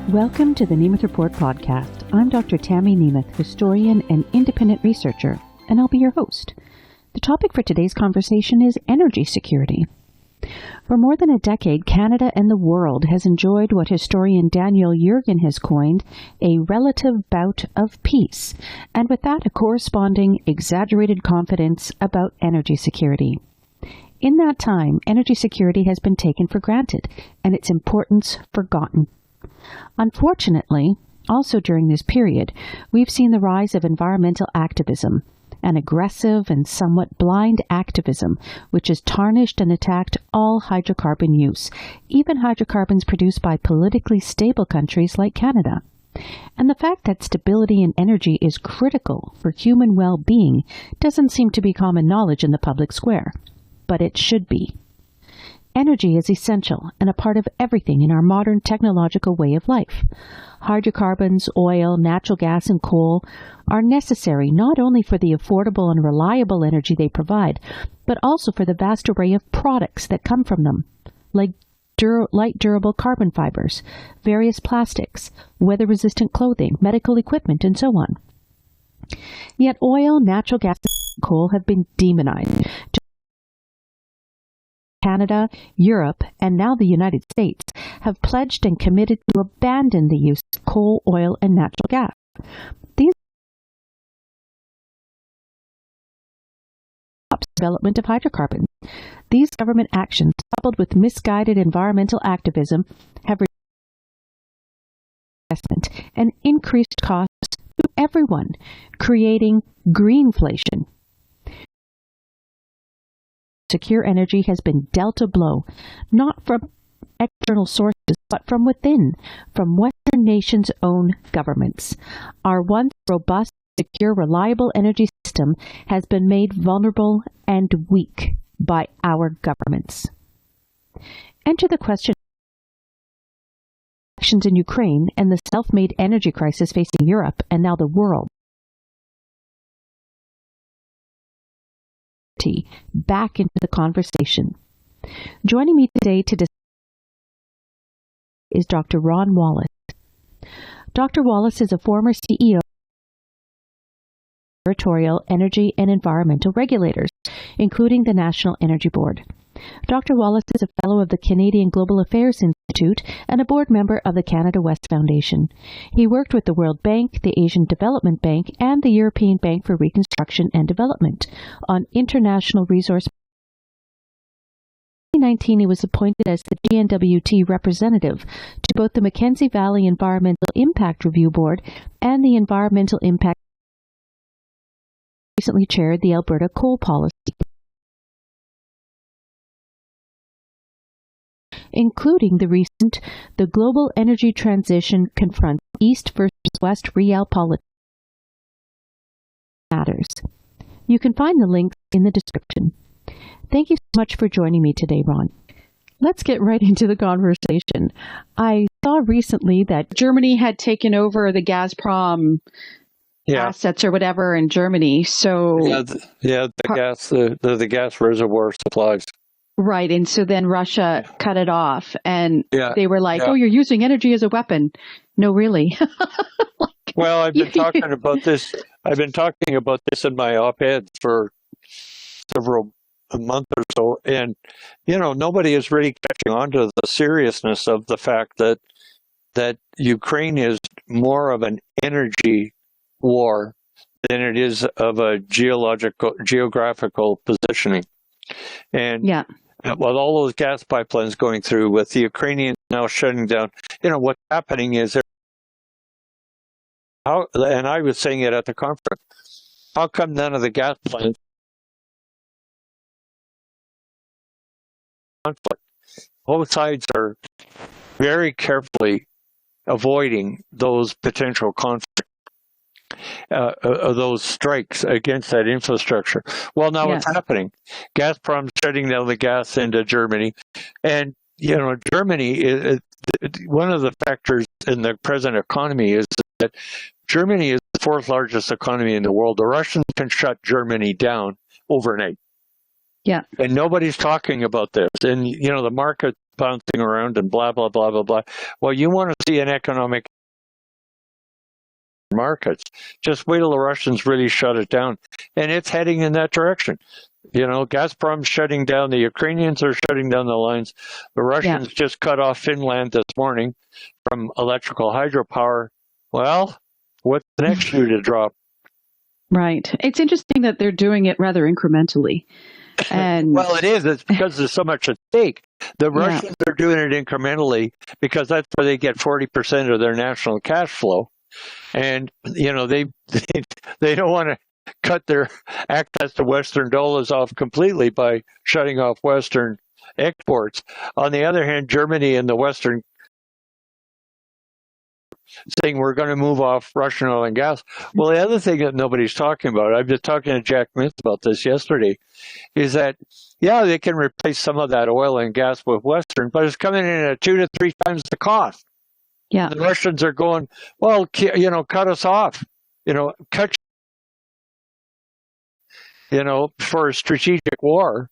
Welcome to the Nemeth Report podcast. I'm Dr. Tammy Nemeth, historian and independent researcher, and I'll be your host. The topic for today's conversation is energy security. For more than a decade, Canada and the world has enjoyed what historian Daniel Yergin has coined a relative bout of peace, and with that, a corresponding exaggerated confidence about energy security. In that time, energy security has been taken for granted, and its importance forgotten. Unfortunately, also during this period, we've seen the rise of environmental activism, an aggressive and somewhat blind activism which has tarnished and attacked all hydrocarbon use, even hydrocarbons produced by politically stable countries like Canada. And the fact that stability in energy is critical for human well-being doesn't seem to be common knowledge in the public square, but it should be. Energy is essential and a part of everything in our modern technological way of life. Hydrocarbons, oil, natural gas, and coal are necessary not only for the affordable and reliable energy they provide, but also for the vast array of products that come from them, like light durable carbon fibers, various plastics, weather-resistant clothing, medical equipment, and so on. Yet oil, natural gas, and coal have been demonized. Canada, Europe, and now the United States have pledged and committed to abandon the use of coal, oil, and natural gas. These development of hydrocarbons. These government actions, coupled with misguided environmental activism, have reduced investment and increased costs to everyone, creating greenflation. Secure energy has been dealt a blow, not from external sources, but from within, from Western nations' own governments. Our once robust, secure, reliable energy system has been made vulnerable and weak by our governments. Enter the question of actions in Ukraine and the self-made energy crisis facing Europe and now the world. Back into the conversation. Joining me today to discuss is Dr. Ron Wallace. Dr. Wallace is a former CEO of territorial energy and environmental regulators, including the National Energy Board. Dr. Wallace is a fellow of the Canadian Global Affairs Institute and a board member of the Canada West Foundation. He worked with the World Bank, the Asian Development Bank, and the European Bank for Reconstruction and Development on international resource. In 2019, he was appointed as the GNWT representative to both the Mackenzie Valley Environmental Impact Review Board and the Environmental Impact. He recently chaired the Alberta Coal Policy, including the Global Energy Transition Confront East versus West REALPOLITIK matters. You can find the links in the description. Thank you so much for joining me today, Ron. Let's get right into the conversation. I saw recently that Germany had taken over the Gazprom assets or whatever in Germany. So the gas reservoir supplies. Right, and so then Russia cut it off, and they were like, "Oh, you're using energy as a weapon." No, really. Well, I've been talking about this. I've been talking about this in my op-eds for a month or so, and nobody is really catching on to the seriousness of the fact that Ukraine is more of an energy war than it is of a geographical positioning, and with all those gas pipelines going through, with the Ukrainians now shutting down, what's happening is, and I was saying it at the conference, how come none of the gas plants conflict? Both sides are very carefully avoiding those potential conflicts, those strikes against that infrastructure. Well, now it's happening. Gazprom's shutting down the gas into Germany, and Germany is one of the factors in the present economy is that Germany is the fourth largest economy in the world. The Russians can shut Germany down overnight. Yeah. And nobody's talking about this. And, the market bouncing around and blah, blah, blah, blah, blah. Well, you want to see an economic markets. Just wait till the Russians really shut it down. And it's heading in that direction. Gazprom's shutting down. The Ukrainians are shutting down the lines. The Russians just cut off Finland this morning from electrical hydropower. Well, what's the next shoe to drop? Right. It's interesting that they're doing it rather incrementally. And well, it is. It's because there's so much at stake. The Russians are doing it incrementally because that's where they get 40% of their national cash flow. And, they don't want to cut their access to Western dollars off completely by shutting off Western exports. On the other hand, Germany and the Western saying we're going to move off Russian oil and gas. Well, the other thing that nobody's talking about, I've been talking to Jack Mintz about this yesterday, is that, they can replace some of that oil and gas with Western, but it's coming in at 2 to 3 times the cost. Yeah. The Russians are going, well, cut us off, cut, for a strategic war.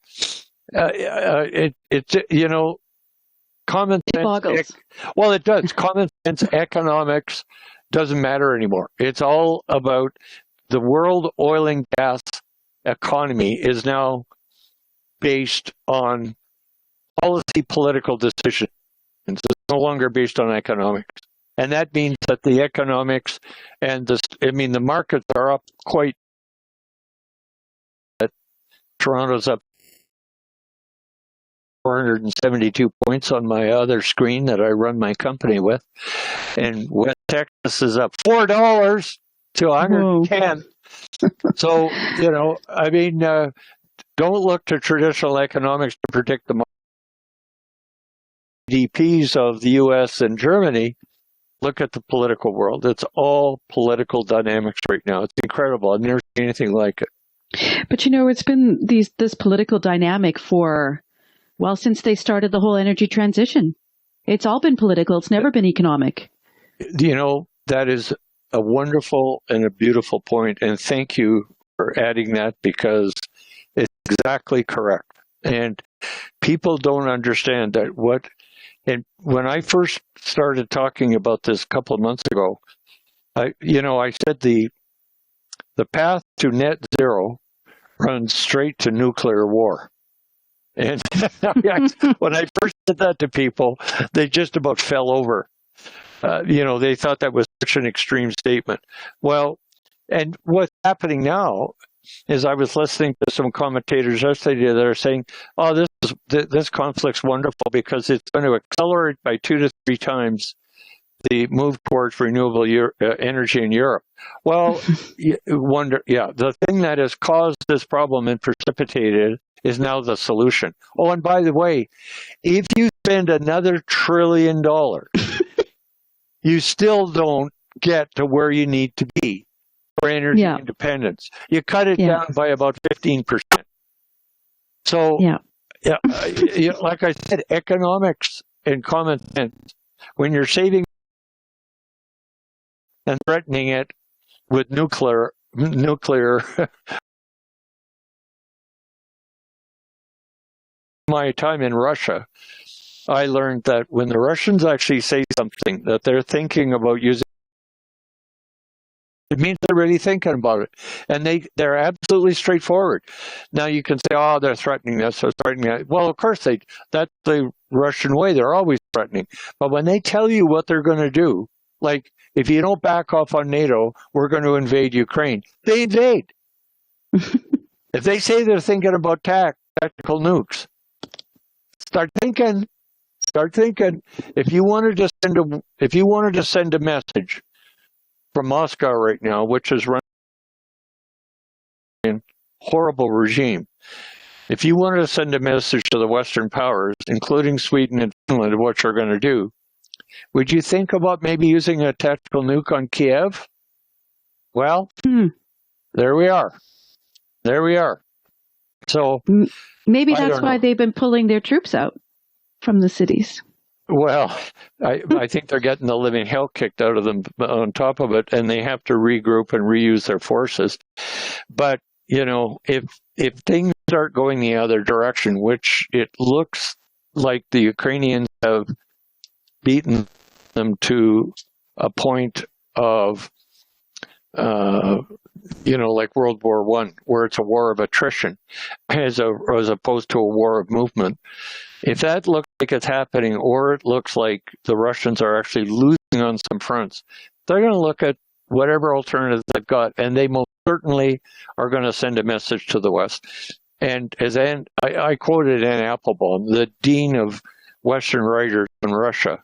Common sense. Boggles. Well, it does. Common sense economics doesn't matter anymore. It's all about the world oil and gas economy is now based on policy political decisions. It's no longer based on economics. And that means that the economics and the markets are up quite. Toronto's up 472 points on my other screen that I run my company with. And West Texas is up $4 to 110. So, don't look to traditional economics to predict the GDPs of the U.S. and Germany. Look at the political world. It's all political dynamics right now. It's incredible. I've never seen anything like it. But it's been this political dynamic since they started the whole energy transition. It's all been political. It's never been economic. That is a wonderful and a beautiful point. And thank you for adding that because it's exactly correct. And people don't understand that and when I first started talking about this a couple of months ago, I said the path to net zero runs straight to nuclear war. And when I first said that to people, they just about fell over. They thought that was such an extreme statement. Well, and what's happening now is I was listening to some commentators yesterday that are saying, oh, this conflict's wonderful because it's going to accelerate by 2 to 3 times the move towards renewable energy in Europe. Well, the thing that has caused this problem and precipitated is now the solution. Oh, and by the way, if you spend another $1 trillion, you still don't get to where you need to be for energy independence. You cut it down by about 15%. So, like I said, economics and common sense, when you're saving and threatening it with nuclear my time in Russia, I learned that when the Russians actually say something that they're thinking about using, it means they're really thinking about it. And they're absolutely straightforward. Now you can say, oh, they're threatening this or threatening that. Well, of course, that's the Russian way. They're always threatening. But when they tell you what they're going to do, like, if you don't back off on NATO, we're going to invade Ukraine. They invade. If they say they're thinking about tactical nukes, start thinking. If you wanted to send a message from Moscow right now, which is running a horrible regime, if you wanted to send a message to the Western powers, including Sweden and Finland, of what you're going to do, would you think about maybe using a tactical nuke on Kiev? Well, there we are. So maybe that's why they've been pulling their troops out from the cities. Well, I think they're getting the living hell kicked out of them on top of it, and they have to regroup and reuse their forces. But, if things start going the other direction, which it looks like the Ukrainians have beaten them to a point of, like World War I, where it's a war of attrition as opposed to a war of movement. If that looks like it's happening, or it looks like the Russians are actually losing on some fronts, they're going to look at whatever alternatives they've got, and they most certainly are going to send a message to the West. And as I quoted Anne Applebaum, the dean of Western writers in Russia,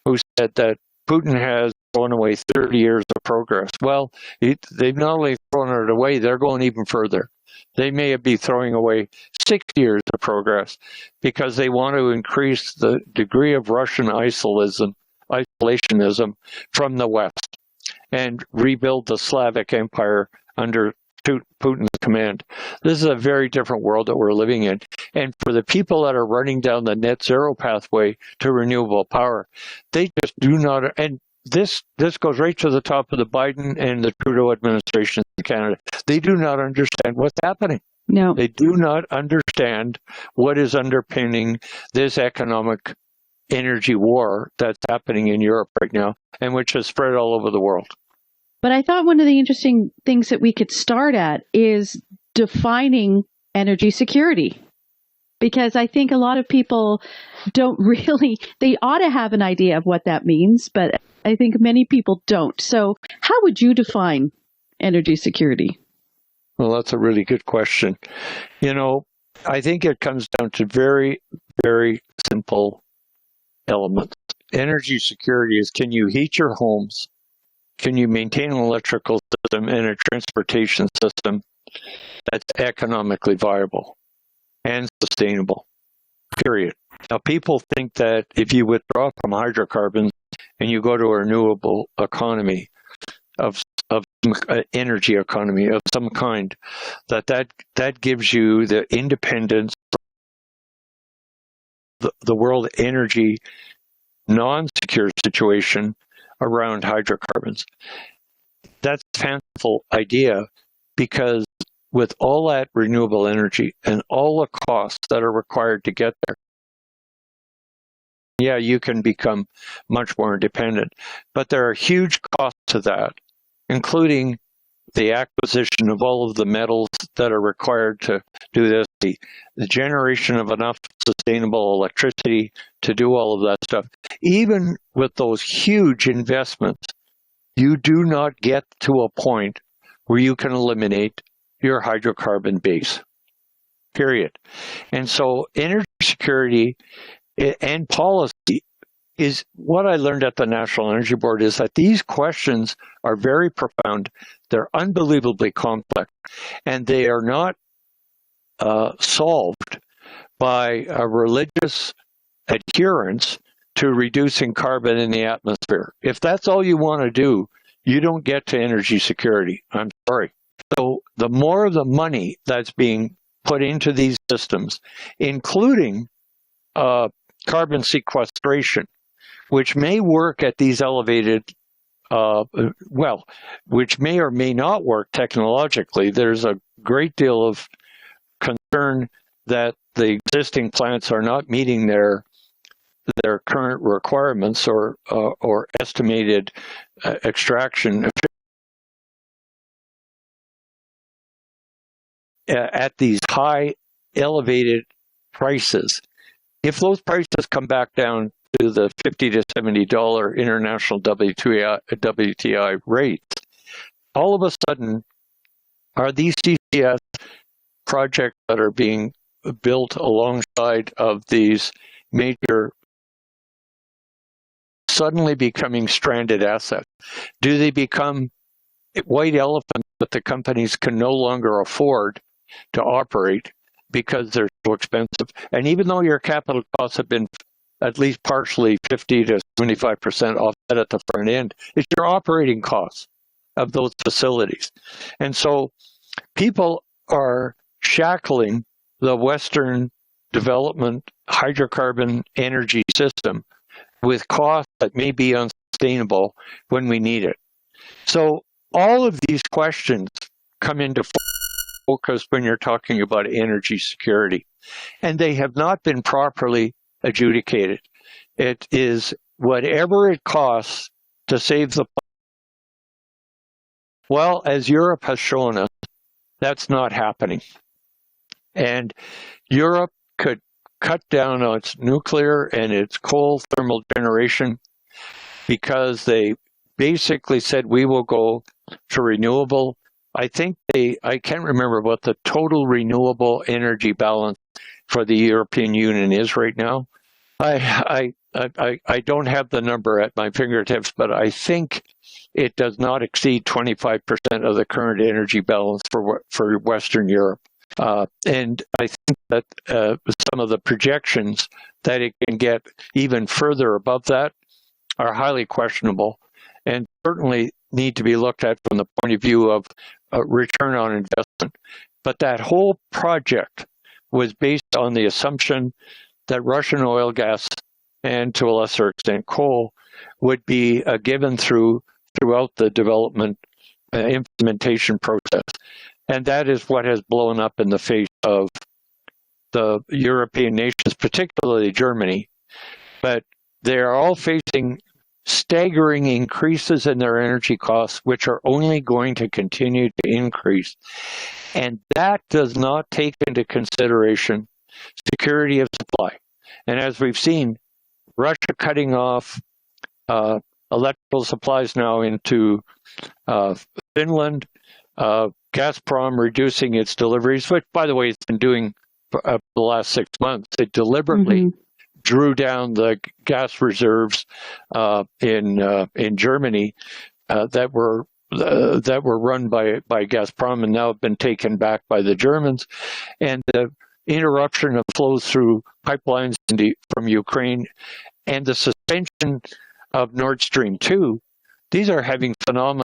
who said that Putin has thrown away 30 years of progress. Well, they've not only thrown it away, they're going even further. They may be throwing away 6 years of progress because they want to increase the degree of Russian isolationism from the West and rebuild the Slavic Empire under Putin's command. This is a very different world that we're living in. And for the people that are running down the net zero pathway to renewable power, they just do not, and this goes right to the top of the Biden and the Trudeau administration in Canada. They do not understand what's happening. No. They do not understand what is underpinning this economic energy war that's happening in Europe right now, and which has spread all over the world. But I thought one of the interesting things that we could start at is defining energy security. Because I think a lot of people don't really, they ought to have an idea of what that means, but I think many people don't. So how would you define energy security? Well, that's a really good question. I think it comes down to very, very simple elements. Energy security is, can you heat your homes? Can you maintain an electrical system and a transportation system that's economically viable and sustainable? Period. Now, people think that if you withdraw from hydrocarbons and you go to a renewable economy of energy economy of some kind, that gives you the independence, the world energy non-secure situation around hydrocarbons. That's a fanciful idea, because with all that renewable energy and all the costs that are required to get there, yeah, you can become much more independent. But there are huge costs to that, including the acquisition of all of the metals that are required to do this, the generation of enough sustainable electricity to do all of that stuff. Even with those huge investments, you do not get to a point where you can eliminate your hydrocarbon base, period. And so energy security and policy is what I learned at the National Energy Board, is that these questions are very profound. They're unbelievably complex, and they are not solved by a religious adherence to reducing carbon in the atmosphere. If that's all you want to do, you don't get to energy security. I'm sorry. So the more of the money that's being put into these systems, including carbon sequestration, which may work at these elevated, which may or may not work technologically. There's a great deal of concern that the existing plants are not meeting their current requirements or estimated extraction at these high elevated prices. If those prices come back down to the $50 to $70 international WTI rates, all of a sudden, are these CCS projects that are being built alongside of these major suddenly becoming stranded assets? Do they become white elephants that the companies can no longer afford to operate because they're so expensive? And even though your capital costs have been at least partially 50 to 75% offset at the front end, it's your operating costs of those facilities. And so people are shackling the Western development hydrocarbon energy system with costs that may be unsustainable when we need it. So all of these questions come into focus when you're talking about energy security, and they have not been properly adjudicated. It is whatever it costs to save the. Well, as Europe has shown us, that's not happening. And Europe could cut down on its nuclear and its coal thermal generation because they basically said we will go to renewable. I think I can't remember what the total renewable energy balance for the European Union is right now. I don't have the number at my fingertips, but I think it does not exceed 25% of the current energy balance for Western Europe. And I think that some of the projections that it can get even further above that are highly questionable and certainly need to be looked at from the point of view of return on investment. But that whole project was based on the assumption that Russian oil, gas, and to a lesser extent coal would be given throughout the development implementation process. And that is what has blown up in the face of the European nations, particularly Germany. But they are all facing staggering increases in their energy costs, which are only going to continue to increase. And that does not take into consideration security of supply. And as we've seen, Russia cutting off electrical supplies now into Finland, Gazprom reducing its deliveries, which, by the way, it's been doing for the last 6 months. It deliberately drew down the gas reserves in Germany that were run by Gazprom and now have been taken back by the Germans, and the interruption of flows through pipelines from Ukraine and the suspension of Nord Stream 2. These are having phenomenal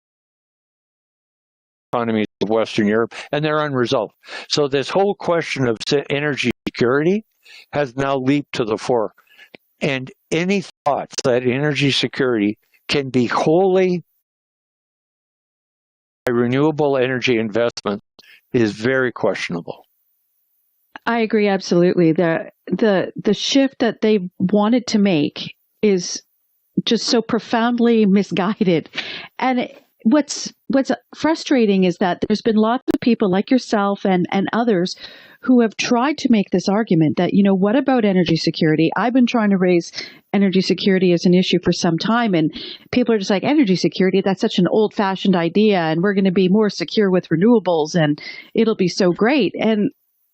economies of Western Europe, and they're unresolved. So this whole question of energy security has now leaped to the fore. And any thoughts that energy security can be wholly by renewable energy investment is very questionable. I agree absolutely. The shift that they wanted to make is just so profoundly misguided. And what's frustrating is that there's been lots of people like yourself and others who have tried to make this argument that, you know, what about energy security? I've been trying to raise energy security as an issue for some time, and people are just like, energy security, that's such an old-fashioned idea, and we're going to be more secure with renewables, and it'll be so great. And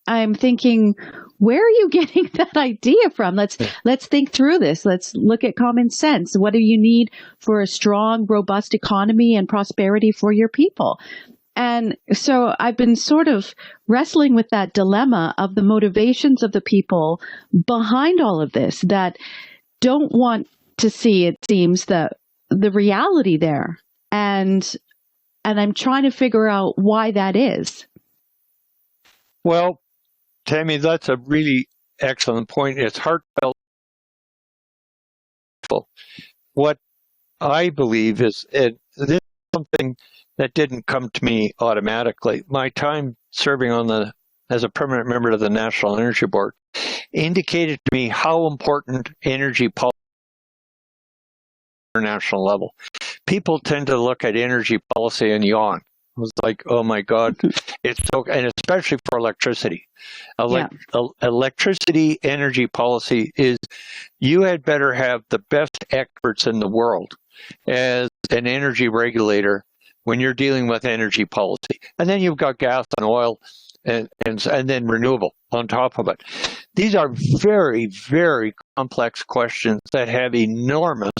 I'm thinking, where are you getting that idea from? Let's think through this. Let's look at common sense. What do you need for a strong, robust economy and prosperity for your people? And so I've been sort of wrestling with that dilemma of the motivations of the people behind all of this that don't want to see, it seems, the reality there. And I'm trying to figure out why that is. Well, Tammy, that's a really excellent point. It's heartfelt. What I believe is, this is something that didn't come to me automatically. My time serving as a permanent member of the National Energy Board indicated to me how important energy policy at the international level. People tend to look at energy policy and yawn. It was like, oh my God, it's so, and especially for electricity. Electricity energy policy is, you had better have the best experts in the world as an energy regulator when you're dealing with energy policy. And then you've got gas and oil and then renewable on top of it. These are very, very complex questions that have enormous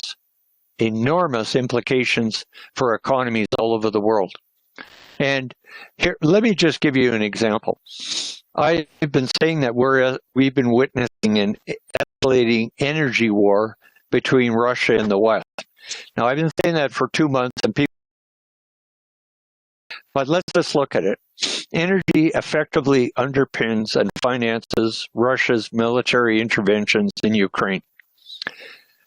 implications for economies all over the world. And here, let me just give you an example. I've been saying that we've been witnessing an escalating energy war between Russia and the West. Now, I've been saying that for 2 months, but let's just look at it. Energy effectively underpins and finances Russia's military interventions in Ukraine.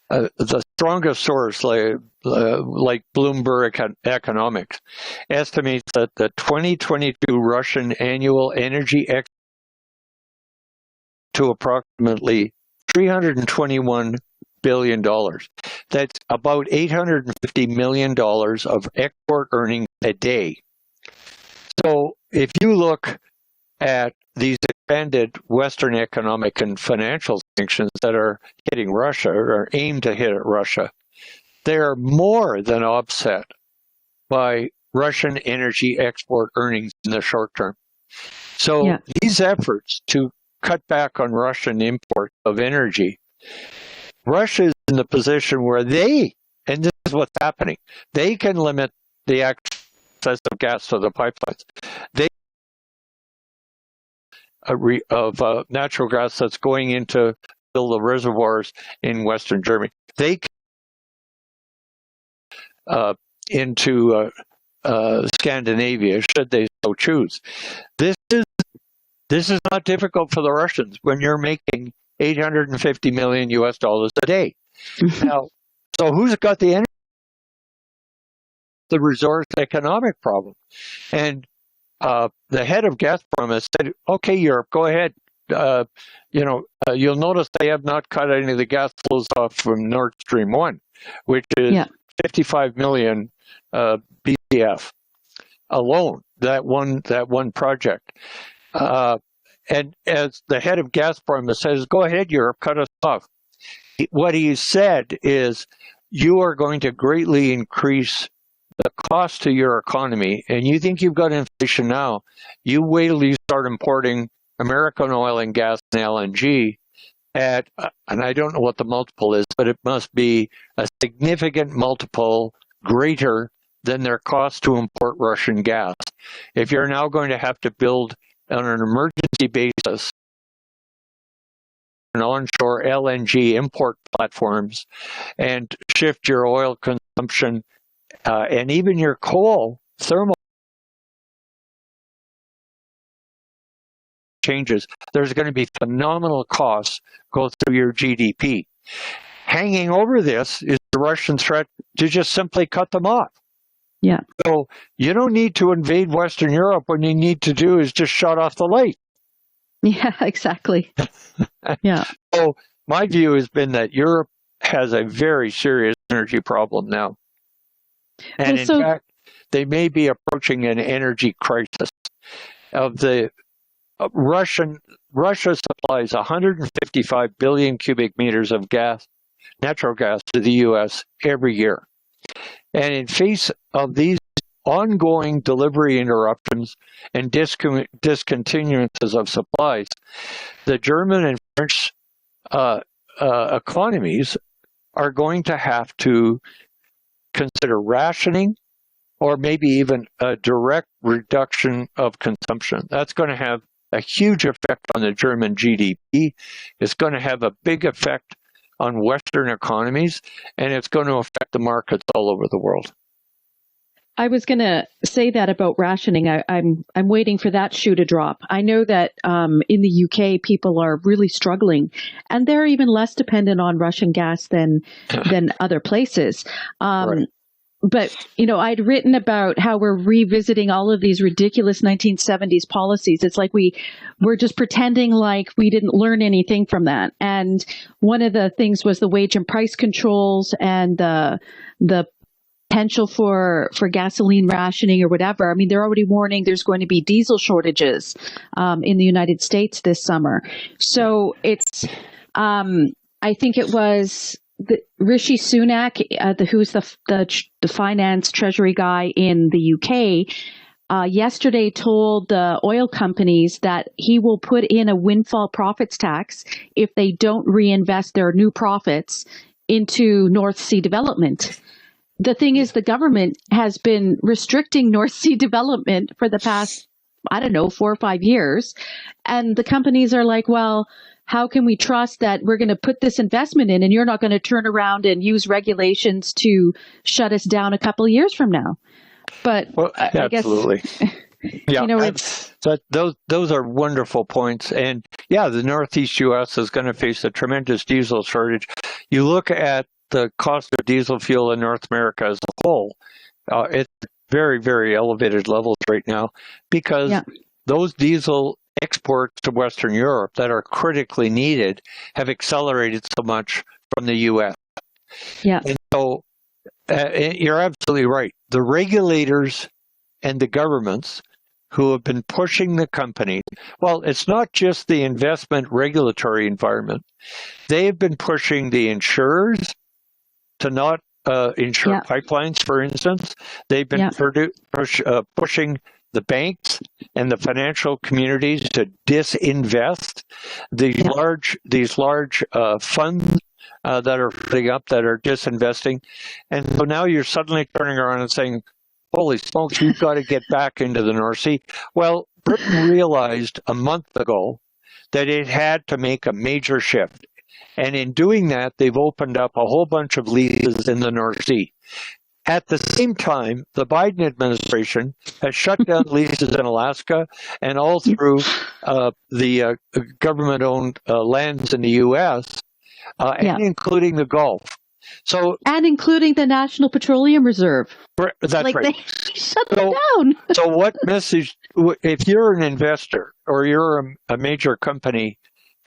The strongest source, like Bloomberg Economics, estimates that the 2022 Russian annual energy export to approximately $321 billion. That's about $850 million of export earnings a day. So if you look at these expanded Western economic and financial sanctions that are hitting Russia or aimed to hit at Russia, they're more than offset by Russian energy export earnings in the short term. So these efforts to cut back on Russian import of energy, Russia is in the position where they, and this is what's happening, they can limit the access of gas to the pipelines. They of natural gas that's going into fill the reservoirs in Western Germany. They can into Scandinavia, should they so choose. This is not difficult for the Russians when you're making $850 million US a day. Now, so who's got the energy? The resource economic problem. And the head of Gazprom has said, okay, Europe, go ahead. You'll notice they have not cut any of the gas flows off from Nord Stream 1, which is 55 million BCF alone, that one project. And as the head of Gazprom says, go ahead, Europe, cut us off. What he said is, you are going to greatly increase the cost to your economy, and you think you've got inflation now. You wait till you start importing American oil and gas and LNG at, and I don't know what the multiple is, but it must be a significant multiple greater than their cost to import Russian gas. If you're now going to have to build on an emergency basis an onshore LNG import platforms and shift your oil consumption and even your coal thermal changes, there's going to be phenomenal costs go through your GDP. Hanging over this is the Russian threat to just simply cut them off. Yeah. So you don't need to invade Western Europe. What you need to do is just shut off the light. Yeah, exactly. Yeah. So my view has been that Europe has a very serious energy problem now. And in fact, they may be approaching an energy crisis. Russia supplies 155 billion cubic meters of gas, natural gas, to the U.S. every year. And in face of these ongoing delivery interruptions and discontinuances of supplies, the German and French economies are going to have to consider rationing or maybe even a direct reduction of consumption. That's going to have a huge effect on the German GDP. It's going to have a big effect on Western economies, and it's going to affect the markets all over the world. I was going to say that about rationing. I'm waiting for that shoe to drop. I know that in the UK, people are really struggling, and they're even less dependent on Russian gas than other places. Right. But, I'd written about how we're revisiting all of these ridiculous 1970s policies. It's like we're just pretending like we didn't learn anything from that. And one of the things was the wage and price controls and the potential for gasoline rationing or whatever. I mean, they're already warning there's going to be diesel shortages in the United States this summer. So it's, I think it was Rishi Sunak, who's the finance treasury guy in the UK, yesterday told the oil companies that he will put in a windfall profits tax if they don't reinvest their new profits into North Sea development. The thing is, the government has been restricting North Sea development for the past, 4 or 5 years. And the companies are like, well, how can we trust that we're going to put this investment in and you're not going to turn around and use regulations to shut us down a couple of years from now? But I guess, absolutely. Yeah, those are wonderful points. And the Northeast U.S. is going to face a tremendous diesel shortage. You look at the cost of diesel fuel in North America as a whole, it's very, very elevated levels right now because those diesel exports to Western Europe that are critically needed have accelerated so much from the U.S. Yeah. And so you're absolutely right. The regulators and the governments who have been pushing the company, well, it's not just the investment regulatory environment. They have been pushing the insurers to not insure pipelines, for instance. They've been pushing the banks and the financial communities to disinvest these large funds that are putting up, that are disinvesting. And so now you're suddenly turning around and saying, holy smokes, you've got to get back into the North Sea. Well, Britain realized a month ago that it had to make a major shift. And in doing that, they've opened up a whole bunch of leases in the North Sea. At the same time, the Biden administration has shut down leases in Alaska and all through the government-owned lands in the U.S., and including the Gulf. And including the National Petroleum Reserve. That's right. They shut them down. So what message, if you're an investor or you're a major company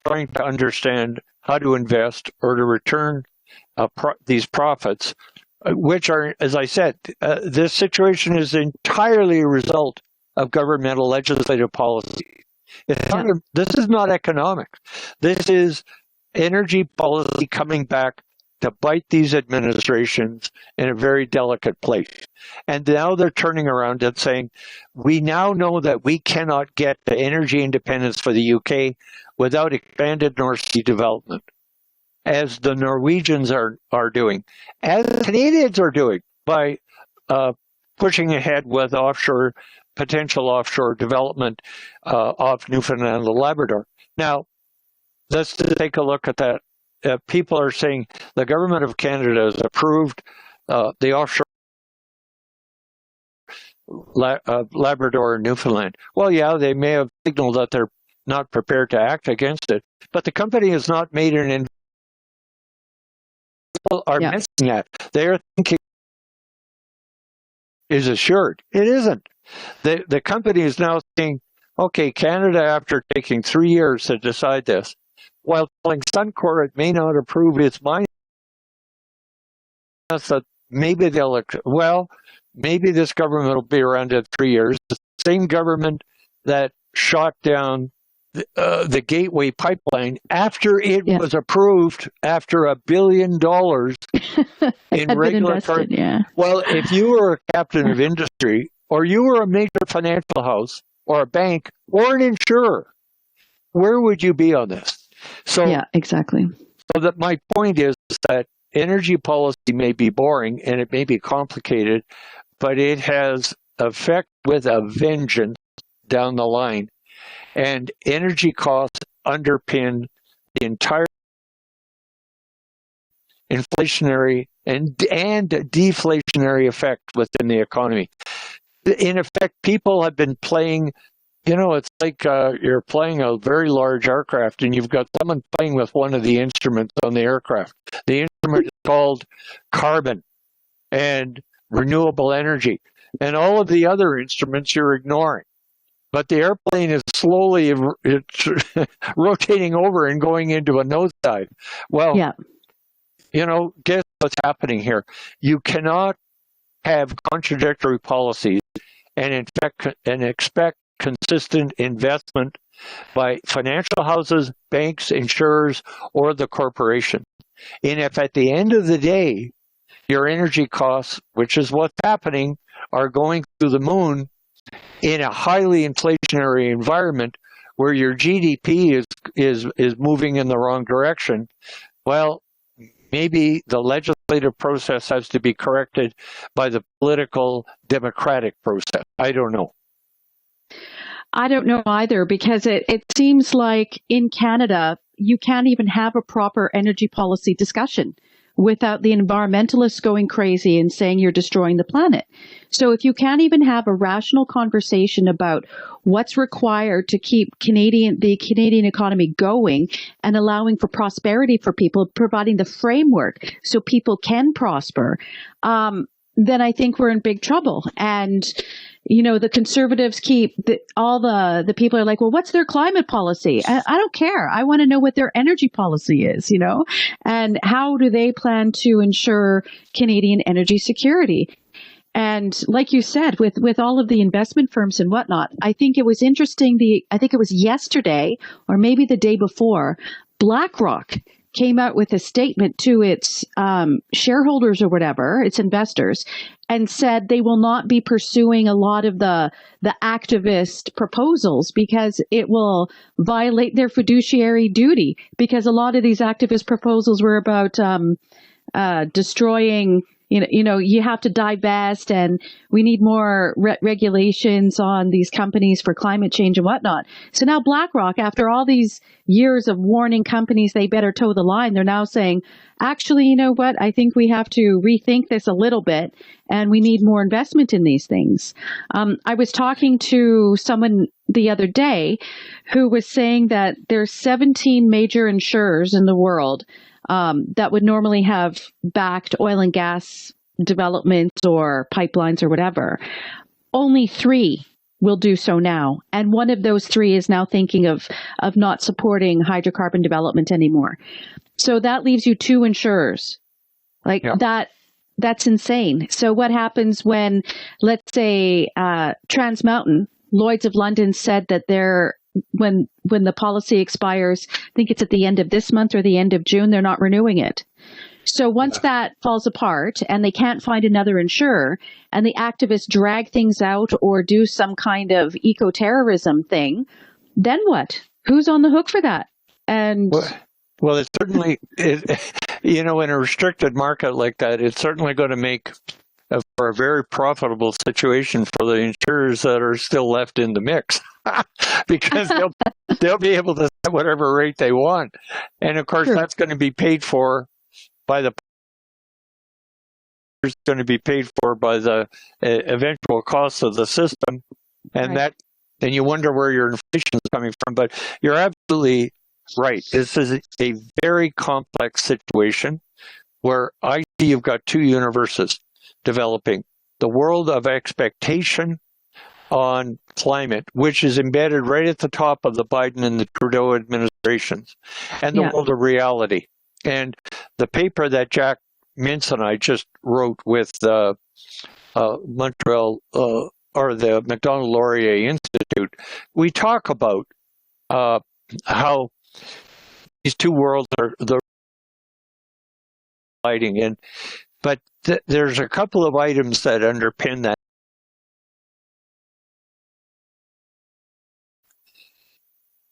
trying to understand how to invest or to return these profits, which are, as I said, this situation is entirely a result of governmental legislative policy. This is not economics. This is energy policy coming back to bite these administrations in a very delicate place. And now they're turning around and saying, we now know that we cannot get to energy independence for the UK without expanded North Sea development, as the Norwegians are doing, as the Canadians are doing by pushing ahead with potential offshore development off Newfoundland and Labrador. Now, let's take a look at that. People are saying the government of Canada has approved the offshore Labrador and Newfoundland. Well, yeah, they may have signaled that they're not prepared to act against it, but the company has not made an investment. People are missing that. They are thinking is assured. It isn't. The company is now saying, okay, Canada, after taking 3 years to decide this, while telling Suncor it may not approve its mine, that maybe maybe this government will be around in 3 years. The same government that shot down the Gateway Pipeline after it was approved, after $1 billion in regulatory. Well, if you were a captain of industry, or you were a major financial house, or a bank, or an insurer, where would you be on this? So, exactly. So that my point is that energy policy may be boring and it may be complicated, but it has effect with a vengeance down the line. And energy costs underpin the entire inflationary and deflationary effect within the economy. In effect, people have been playing. It's like you're playing a very large aircraft and you've got someone playing with one of the instruments on the aircraft. The instrument is called carbon and renewable energy. And all of the other instruments you're ignoring. But the airplane is slowly rotating over and going into a nosedive. Well, guess what's happening here? You cannot have contradictory policies and expect consistent investment by financial houses, banks, insurers, or the corporation. And if at the end of the day, your energy costs, which is what's happening, are going through the moon in a highly inflationary environment where your GDP is moving in the wrong direction, well, maybe the legislative process has to be corrected by the political democratic process. I don't know. I don't know either, because it seems like in Canada, you can't even have a proper energy policy discussion without the environmentalists going crazy and saying you're destroying the planet. So if you can't even have a rational conversation about what's required to keep the Canadian economy going and allowing for prosperity for people, providing the framework so people can prosper, then I think we're in big trouble. And the conservatives all the people are like, well, what's their climate policy? I don't care. I want to know what their energy policy is, and how do they plan to ensure Canadian energy security? And like you said, with all of the investment firms and whatnot, I think it was interesting. I think it was yesterday or maybe the day before, BlackRock came out with a statement to its shareholders or whatever, its investors, and said they will not be pursuing a lot of the activist proposals because it will violate their fiduciary duty, because a lot of these activist proposals were about destroying. You have to divest, and we need more regulations on these companies for climate change and whatnot. So now BlackRock, after all these years of warning companies they better toe the line, they're now saying, actually, you know what? I think we have to rethink this a little bit, and we need more investment in these things. I was talking to someone the other day who was saying that there's 17 major insurers in the world that would normally have backed oil and gas development or pipelines or whatever. Only 3 will do so now. And one of those 3 is now thinking of not supporting hydrocarbon development anymore. So that leaves you 2 insurers. That's insane. So what happens when, let's say, Trans Mountain, Lloyd's of London said that when the policy expires, I think it's at the end of this month or the end of June, they're not renewing it. So once that falls apart and they can't find another insurer, and the activists drag things out or do some kind of eco-terrorism thing, then what? Who's on the hook for that? And well, it's certainly, in a restricted market like that, it's certainly going to make for a very profitable situation for the insurers that are still left in the mix, because they'll be able to set whatever rate they want, and of course that's going to be paid for by the eventual cost of the system, and right. Then you wonder where your inflation is coming from. But you're absolutely right. This is a very complex situation where I see you've got 2 universes developing: the world of expectation on climate, which is embedded right at the top of the Biden and the Trudeau administrations, and the world of reality. And the paper that Jack Mintz and I just wrote with Montreal or the Macdonald-Laurier Institute, we talk about how these 2 worlds are colliding in. But there's a couple of items that underpin that.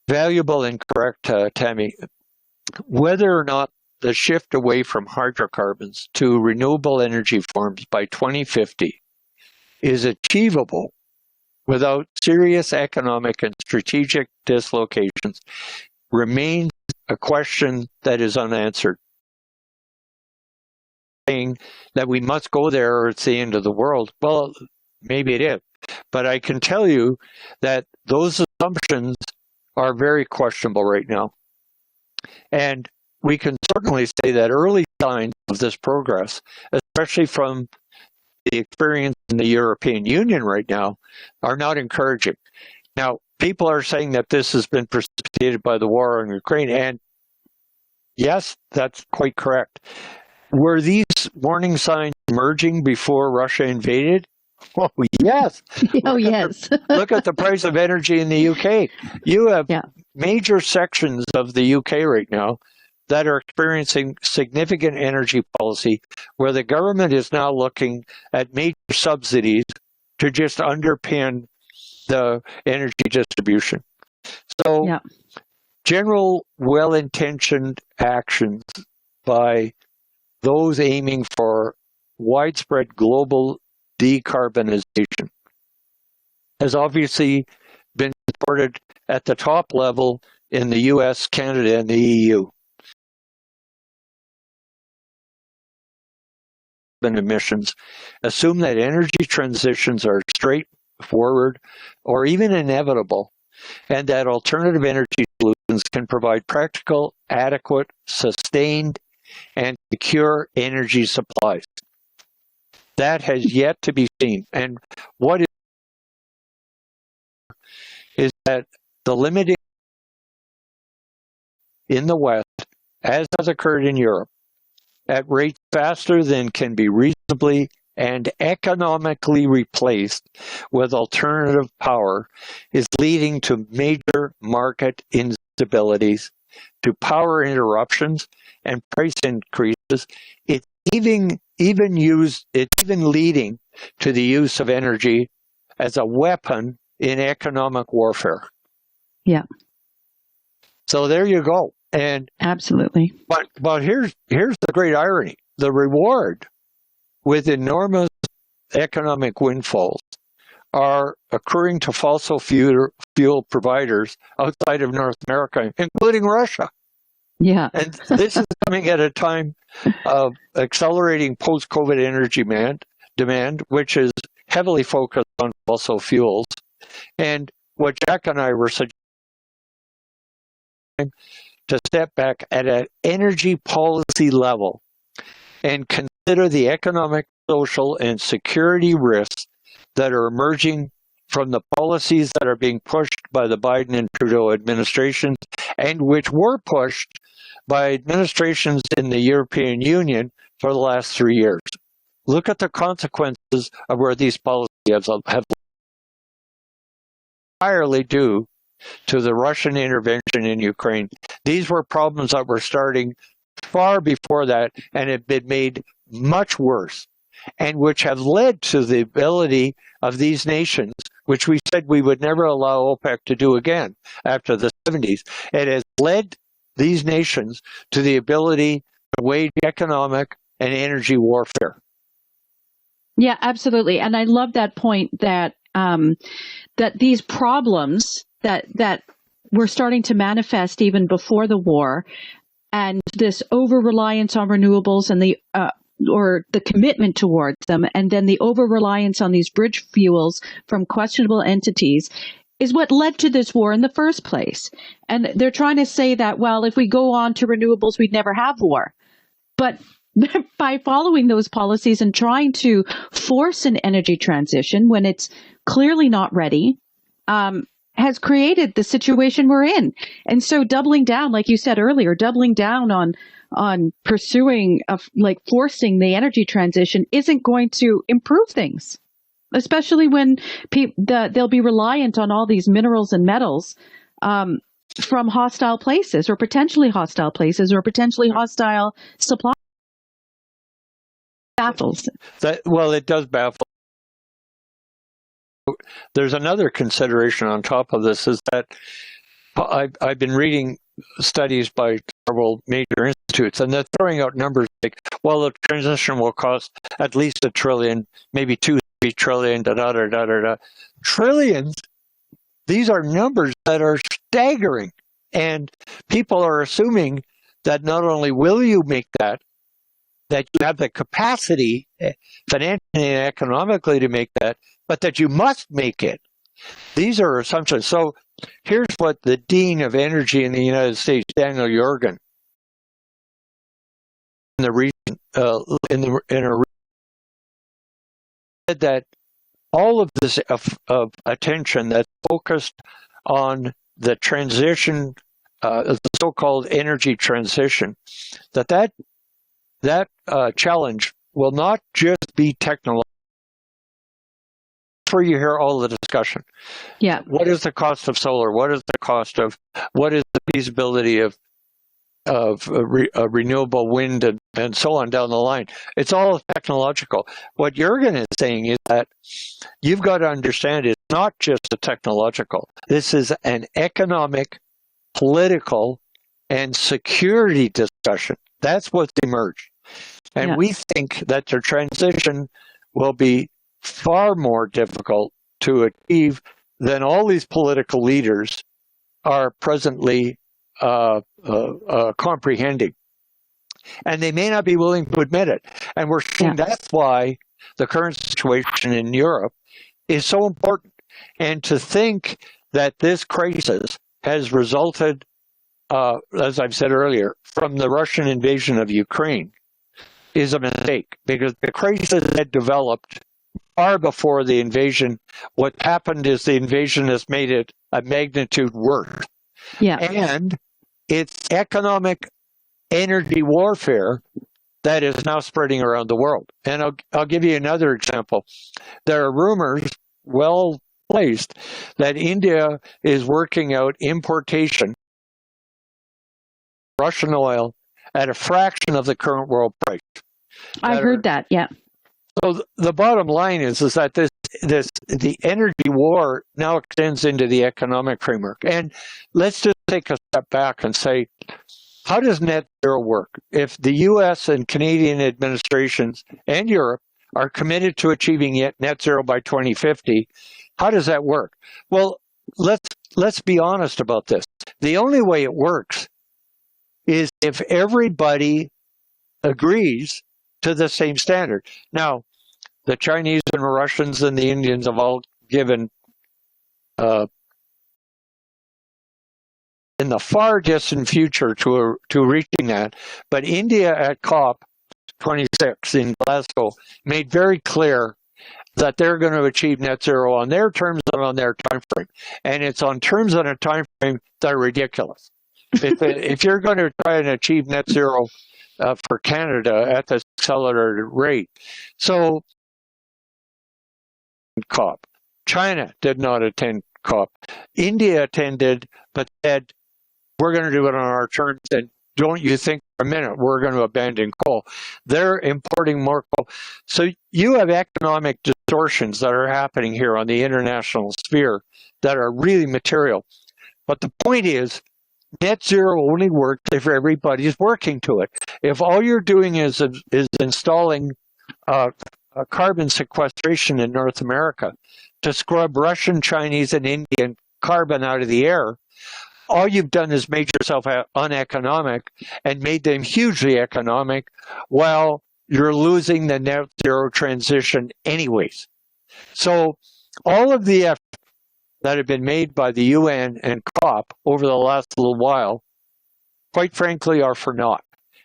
Valuable and correct, Tammy. Whether or not the shift away from hydrocarbons to renewable energy forms by 2050 is achievable without serious economic and strategic dislocations remains a question that is unanswered. Saying that we must go there or it's the end of the world. Well, maybe it is. But I can tell you that those assumptions are very questionable right now. And we can certainly say that early signs of this progress, especially from the experience in the European Union right now, are not encouraging. Now, people are saying that this has been precipitated by the war in Ukraine, and yes, that's quite correct. Were these warning signs emerging before Russia invaded? Oh, yes. Oh, yes. Look at the price of energy in the UK. You have major sections of the UK right now that are experiencing significant energy policy where the government is now looking at major subsidies to just underpin the energy distribution. So general well-intentioned actions by those aiming for widespread global decarbonization has obviously been supported at the top level in the US, Canada, and the EU. Emissions assume that energy transitions are straightforward or even inevitable, and that alternative energy solutions can provide practical, adequate, sustained, and secure energy supplies. That has yet to be seen. And what is is that the limiting in the West, as has occurred in Europe, at rates faster than can be reasonably and economically replaced with alternative power, is leading to major market instabilities, to power interruptions and price increases. It's even leading to the use of energy as a weapon in economic warfare. Yeah. So there you go. And absolutely. But here's the great irony. The reward with enormous economic windfalls are occurring to fossil fuel providers outside of North America, including Russia. Yeah. And this is coming at a time of accelerating post-COVID energy demand, which is heavily focused on fossil fuels. And what Jack and I were suggesting to step back at an energy policy level and consider the economic, social, and security risks that are emerging from the policies that are being pushed by the Biden and Trudeau administrations, and which were pushed by administrations in the European Union for the last 3 years. Look at the consequences of where these policies have entirely due to the Russian intervention in Ukraine. These were problems that were starting far before that and have been made much worse, and which have led to the ability of these nations, which we said we would never allow OPEC to do again after the 70s. It has led these nations to the ability to wage economic and energy warfare. Yeah, absolutely. And I love that point that that these problems that were starting to manifest even before the war, and this over-reliance on renewables and the commitment towards them, and then the over-reliance on these bridge fuels from questionable entities is what led to this war in the first place. And they're trying to say that, well, if we go on to renewables, we'd never have war. But by following those policies and trying to force an energy transition when it's clearly not ready, has created the situation we're in. And so doubling down, like you said earlier, doubling down on pursuing, forcing the energy transition isn't going to improve things, especially when they'll be reliant on all these minerals and metals from hostile places or potentially hostile supply. Baffles. It does baffle. There's another consideration on top of this, is that I've been reading studies by several major institutes, and they're throwing out numbers like, well, the transition will cost at least $1 trillion, maybe 2-3 trillion, trillions. These are numbers that are staggering, and people are assuming that not only will you make that you have the capacity financially and economically to make that, but that you must make it. These are assumptions. So here's what the Dean of Energy in the United States, Daniel Yorgan, said that all of this of attention that's focused on the transition, the so-called energy transition, that challenge will not just be technological. That's where you hear all the discussion. Yeah. What is the cost of solar? What is the feasibility of renewable wind and so on down the line? It's all technological. What Jürgen is saying is that you've got to understand it's not just a technological. This is an economic, political, and security discussion. That's what's emerged. And we think that the transition will be far more difficult to achieve than all these political leaders are presently comprehending. And they may not be willing to admit it. And we're seeing that's why the current situation in Europe is so important. And to think that this crisis has resulted, as I've said earlier, from the Russian invasion of Ukraine is a mistake, because the crisis had developed far before the invasion. What happened is the invasion has made it a magnitude worse. Yeah. And it's economic energy warfare that is now spreading around the world. And I'll give you another example. There are rumors, well placed, that India is working out importation of Russian oil at a fraction of the current world price. I heard that, yeah. So the bottom line is that the energy war now extends into the economic framework. And let's just take a step back and say, how does net zero work? If the U.S. and Canadian administrations and Europe are committed to achieving net zero by 2050, how does that work? Well, let's be honest about this. The only way it works is if everybody agrees to the same standard. Now, the Chinese and Russians and the Indians have all given in the far distant future to reaching that. But India at COP 26 in Glasgow made very clear that they're going to achieve net zero on their terms and on their time frame. And it's on terms and a time frame that are ridiculous. If you're going to try and achieve net zero for Canada at this accelerated rate. So COP. China did not attend COP. India attended, but said, we're going to do it on our terms, and don't you think for a minute we're going to abandon coal. They're importing more coal. So you have economic distortions that are happening here on the international sphere that are really material. But the point is, net zero only works if everybody's working to it. If all you're doing is installing carbon sequestration in North America to scrub Russian, Chinese, and Indian carbon out of the air, all you've done is made yourself uneconomic and made them hugely economic while you're losing the net zero transition anyways. So all of the efforts that have been made by the UN and COP over the last little while, quite frankly, are for naught.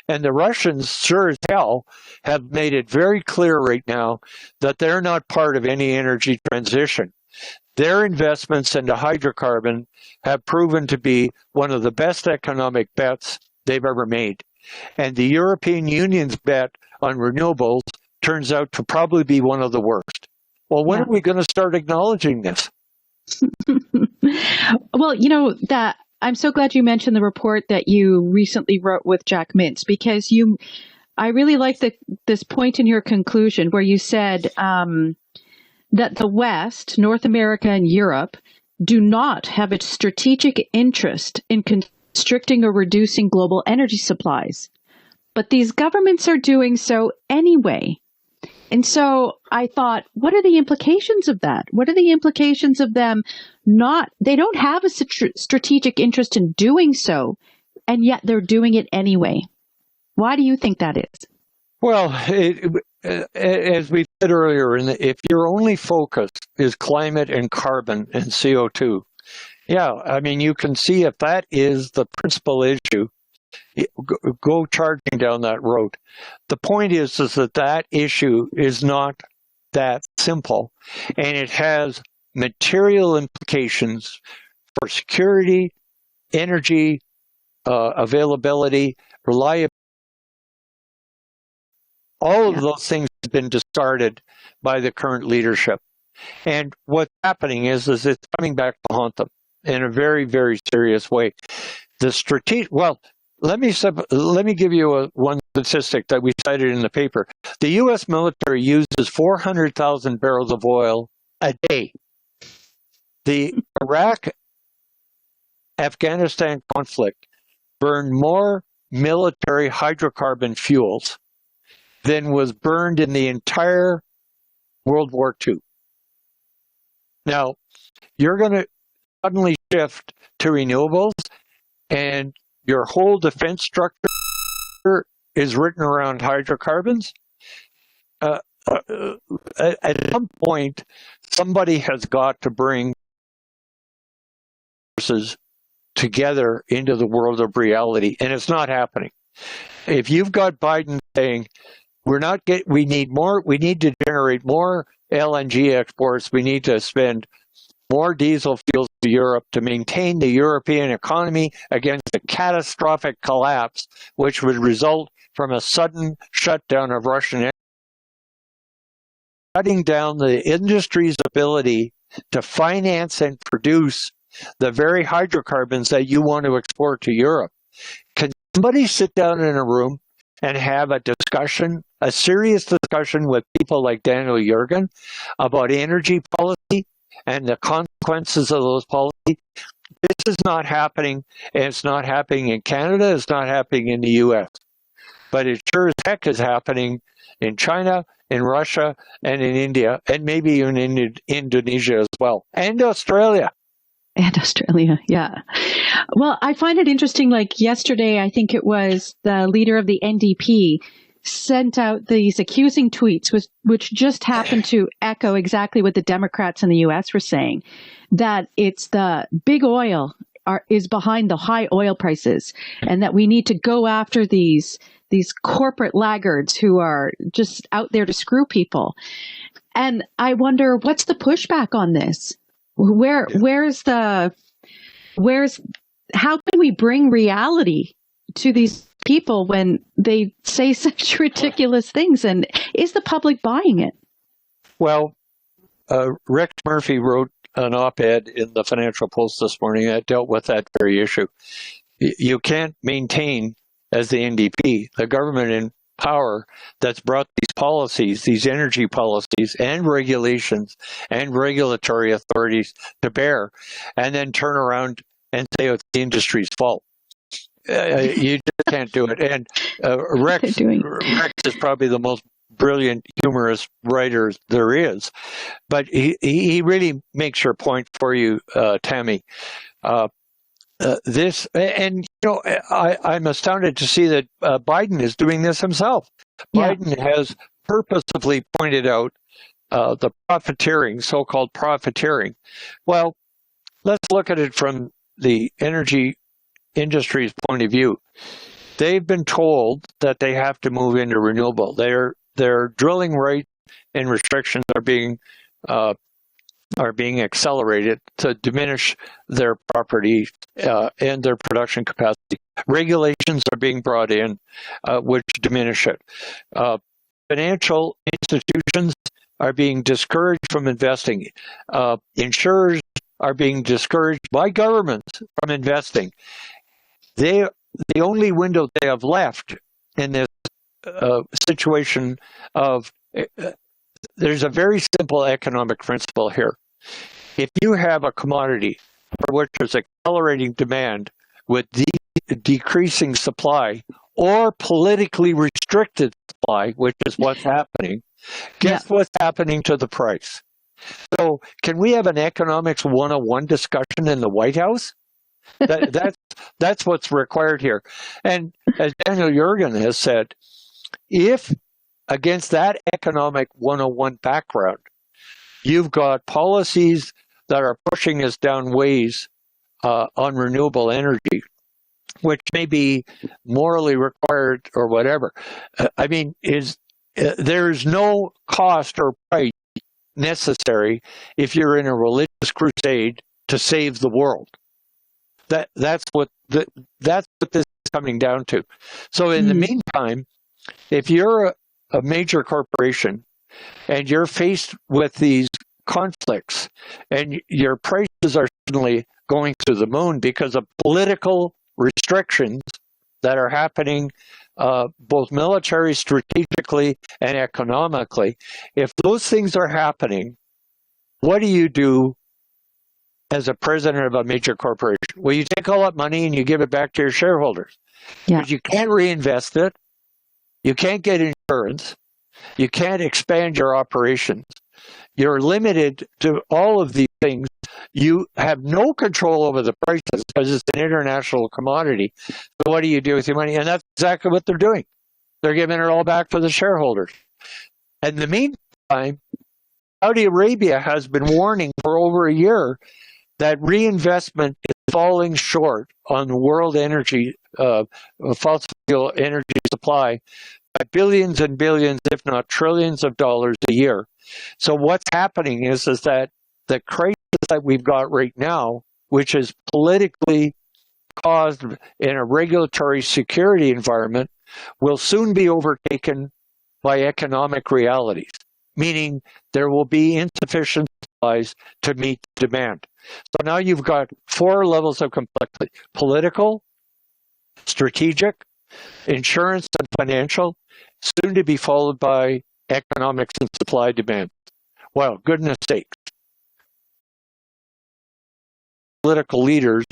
And the Russians, sure as hell, have made it very clear right now that they're not part of any energy transition. Their investments into hydrocarbon have proven to be one of the best economic bets they've ever made. And the European Union's bet on renewables turns out to probably be one of the worst. Well, when are we going to start acknowledging this? Well, you know, that I'm so glad you mentioned the report that you recently wrote with Jack Mintz, because I really like this point in your conclusion where you said that the West, North America and Europe, do not have a strategic interest in constricting or reducing global energy supplies. But these governments are doing so anyway. And so I thought, what are the implications of that? What are the implications of them they don't have a strategic interest in doing so, and yet they're doing it anyway. Why do you think that is? Well, as we said earlier, if your only focus is climate and carbon and CO2, yeah, I mean, you can see if that is the principal issue, go charging down that road. The point is that issue is not that simple, and it has material implications for security, energy, availability, reliability. All of those things have been discarded by the current leadership. And what's happening is it's coming back to haunt them in a very, very serious way. Well, let me give you one statistic that we cited in the paper. The U.S. military uses 400,000 barrels of oil a day. The Iraq-Afghanistan conflict burned more military hydrocarbon fuels than was burned in the entire World War II. Now, you're going to suddenly shift to renewables, and your whole defense structure is written around hydrocarbons. At some point, somebody has got to bring forces together into the world of reality, and it's not happening. If you've got Biden saying, we need to generate more LNG exports. We need to spend more diesel fuels to Europe to maintain the European economy against a catastrophic collapse, which would result from a sudden shutdown of Russian energy, shutting down the industry's ability to finance and produce the very hydrocarbons that you want to export to Europe. Can somebody sit down in a room and have a discussion, a serious discussion with people like Daniel Yergin about energy policy and the consequences of those policies? This is not happening, and it's not happening in Canada, it's not happening in the US. But it sure as heck is happening in China, in Russia, and in India, and maybe even in Indonesia as well, and Australia. And Australia, yeah. Well, I find it interesting, like yesterday, I think it was the leader of the NDP sent out these accusing tweets, which just happened to echo exactly what the Democrats in the U.S. were saying, that it's the big oil is behind the high oil prices, and that we need to go after these corporate laggards who are just out there to screw people. And I wonder, what's the pushback on this? How can we bring reality to these people when they say such ridiculous things? And is the public buying it? Well, Rex Murphy wrote an op-ed in the Financial Post this morning that dealt with that very issue. You can't maintain, as the NDP, the government in power that's brought these policies, these energy policies and regulations and regulatory authorities to bear, and then turn around and say it's the industry's fault. You just can't do it. And Rex is probably the most brilliant, humorous writer there is. But he really makes your point for you, Tammy. This, and you know, I'm astounded to see that Biden is doing this himself. Yeah. Biden has purposefully pointed out the profiteering, so-called profiteering. Well, let's look at it from the energy industry's point of view. They've been told that they have to move into renewable. Their drilling rate and restrictions are being accelerated to diminish their property and their production capacity. Regulations are being brought in which diminish it. Financial institutions are being discouraged from investing. Insurers are being discouraged by governments from investing. The only window they have left in this situation of there's a very simple economic principle here. If you have a commodity for which there's accelerating demand with decreasing supply or politically restricted supply, which is what's happening, guess what's happening to the price? So can we have an economics 101 discussion in the White House? That's what's required here. And as Daniel Yergin has said, if against that economic 101 background, you've got policies that are pushing us down ways on renewable energy, which may be morally required or whatever. I mean, there's no cost or price necessary if you're in a religious crusade to save the world. That's what this is coming down to. So in the meantime, if you're a major corporation and you're faced with these conflicts and your prices are suddenly going to the moon because of political restrictions that are happening both military, strategically, and economically, if those things are happening, what do you do as a president of a major corporation? Well, you take all that money and you give it back to your shareholders. Yeah. But you can't reinvest it. You can't get insurance. You can't expand your operations. You're limited to all of these things. You have no control over the prices because it's an international commodity. So what do you do with your money? And that's exactly what they're doing. They're giving it all back to the shareholders. In the meantime, Saudi Arabia has been warning for over a year that reinvestment is falling short on world energy, fossil fuel energy supply by billions and billions, if not trillions of dollars a year. So what's happening is that the crisis that we've got right now, which is politically caused in a regulatory security environment, will soon be overtaken by economic realities, meaning there will be insufficient supplies to meet demand. So now you've got 4 levels of complexity: political, strategic, insurance, and financial, soon to be followed by economics and supply demand. Well, goodness sakes. Political leaders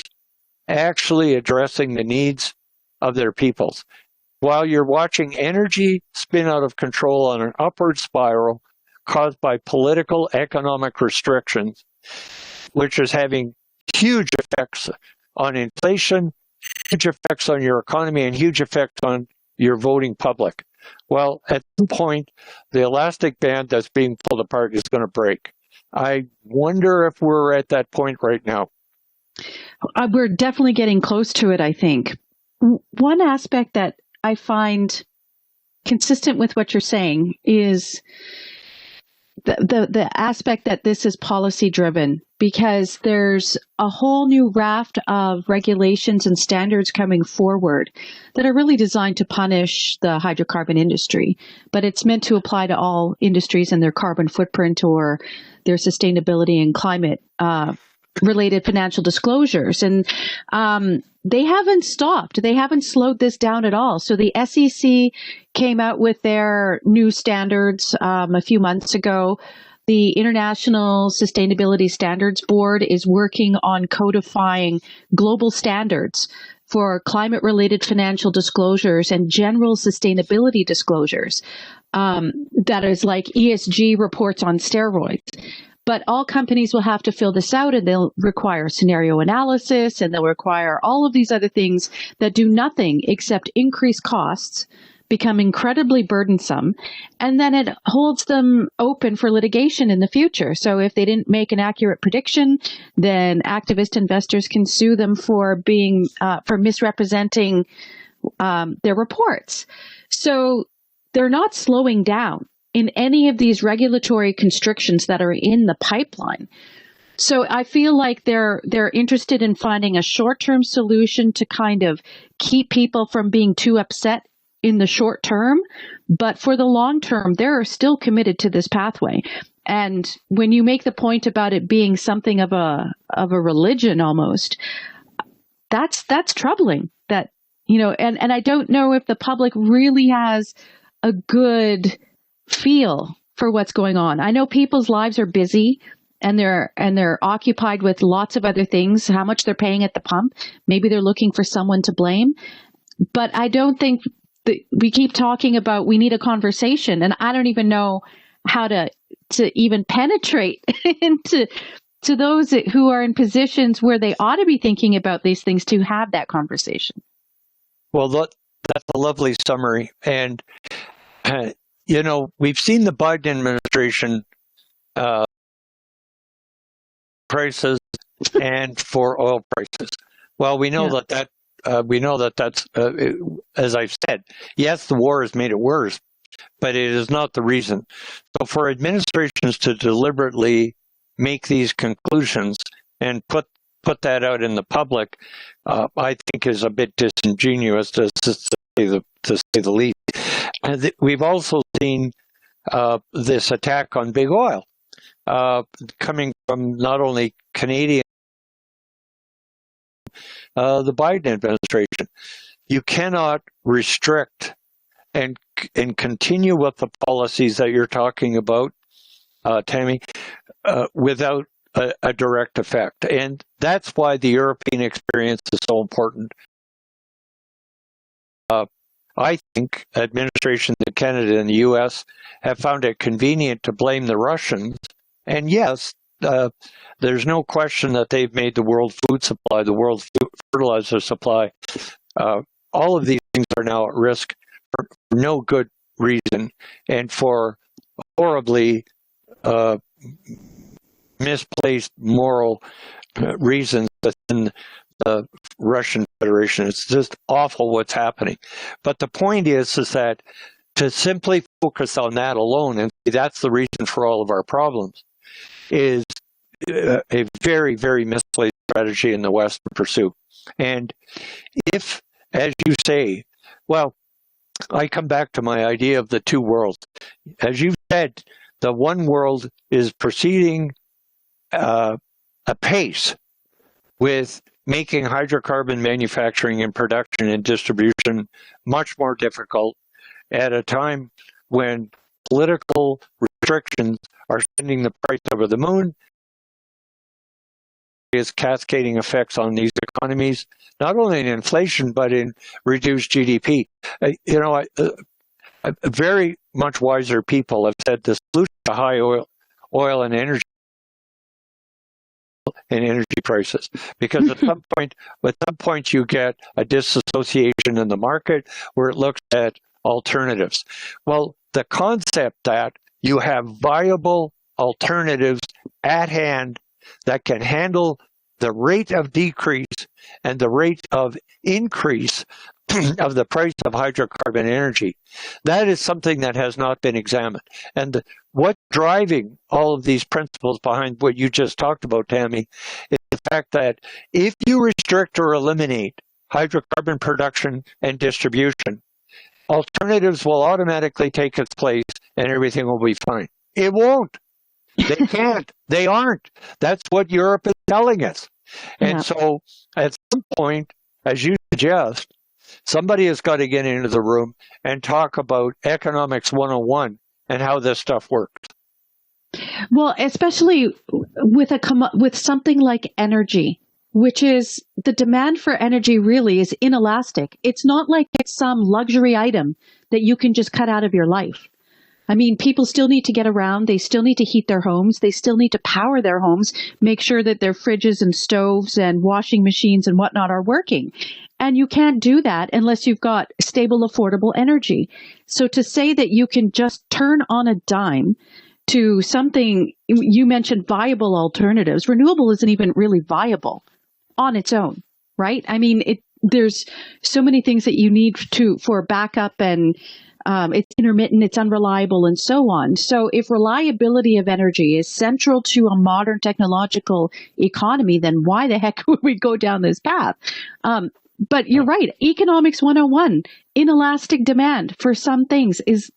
actually addressing the needs of their peoples. While you're watching energy spin out of control on an upward spiral caused by political economic restrictions, which is having huge effects on inflation, huge effects on your economy, and huge effects on your voting public. Well, at some point, the elastic band that's being pulled apart is going to break. I wonder if we're at that point right now. We're definitely getting close to it, I think. One aspect that I find consistent with what you're saying is the aspect that this is policy driven, because there's a whole new raft of regulations and standards coming forward that are really designed to punish the hydrocarbon industry, but it's meant to apply to all industries and their carbon footprint or their sustainability and climate related financial disclosures. And they haven't stopped. They haven't slowed this down at all. So the SEC came out with their new standards a few months ago. The International Sustainability Standards Board is working on codifying global standards for climate-related financial disclosures and general sustainability disclosures. That is like ESG reports on steroids. But all companies will have to fill this out, and they'll require scenario analysis, and they'll require all of these other things that do nothing except increase costs, become incredibly burdensome, and then it holds them open for litigation in the future. So if they didn't make an accurate prediction, then activist investors can sue them for being for misrepresenting their reports. So they're not slowing down in any of these regulatory constrictions that are in the pipeline. So I feel like they're interested in finding a short-term solution to kind of keep people from being too upset in the short term, but for the long term, they're still committed to this pathway. And when you make the point about it being something of a religion almost, that's troubling. That, you know, and I don't know if the public really has a good feel for what's going on. I know people's lives are busy and they're occupied with lots of other things, how much they're paying at the pump. Maybe they're looking for someone to blame. But I don't think that we keep talking about we need a conversation, and I don't even know how to even penetrate into those who are in positions where they ought to be thinking about these things to have that conversation. Well, that's a lovely summary. And you know, we've seen the Biden administration prices and for oil prices. Well, we know that's as I've said. Yes, the war has made it worse, but it is not the reason. So, for administrations to deliberately make these conclusions and put that out in the public, I think is a bit disingenuous, to say the least. And we've also seen this attack on big oil coming from not only Canadian, the Biden administration. You cannot restrict and continue with the policies that you're talking about, Tammy, without a direct effect. And that's why the European experience is so important. I think administrations in Canada and the U.S. have found it convenient to blame the Russians. And yes, there's no question that they've made the world food supply, the world fertilizer supply. All of these things are now at risk for no good reason and for horribly misplaced moral reasons within the Russian Federation. It's just awful what's happening. But the point is that to simply focus on that alone and say that's the reason for all of our problems is a very, very misplaced strategy in the West to pursue. And if, as you say, well, I come back to my idea of the two worlds. As you said, the one world is proceeding apace with making hydrocarbon manufacturing and production and distribution much more difficult at a time when political restrictions are sending the price over the moon, is cascading effects on these economies, not only in inflation, but in reduced GDP. Very much wiser people have said the solution to high oil and energy prices, because at some point you get a disassociation in the market where it looks at alternatives. Well, the concept that you have viable alternatives at hand that can handle the rate of decrease and the rate of increase of the price of hydrocarbon energy. That is something that has not been examined. And what's driving all of these principles behind what you just talked about, Tammy, is the fact that if you restrict or eliminate hydrocarbon production and distribution, alternatives will automatically take its place and everything will be fine. It won't. They can't. They aren't. That's what Europe is telling us. And so at some point, as you suggest, somebody has got to get into the room and talk about economics 101 and how this stuff works. Well, especially with something like energy, which is the demand for energy really is inelastic. It's not like it's some luxury item that you can just cut out of your life. I mean, people still need to get around. They still need to heat their homes. They still need to power their homes, make sure that their fridges and stoves and washing machines and whatnot are working. And you can't do that unless you've got stable, affordable energy. So to say that you can just turn on a dime to something, you mentioned viable alternatives. Renewable isn't even really viable on its own, right? I mean, there's so many things that you need for backup, and it's intermittent, it's unreliable, and so on. So if reliability of energy is central to a modern technological economy, then why the heck would we go down this path? But you're right. Economics 101, inelastic demand for some things is,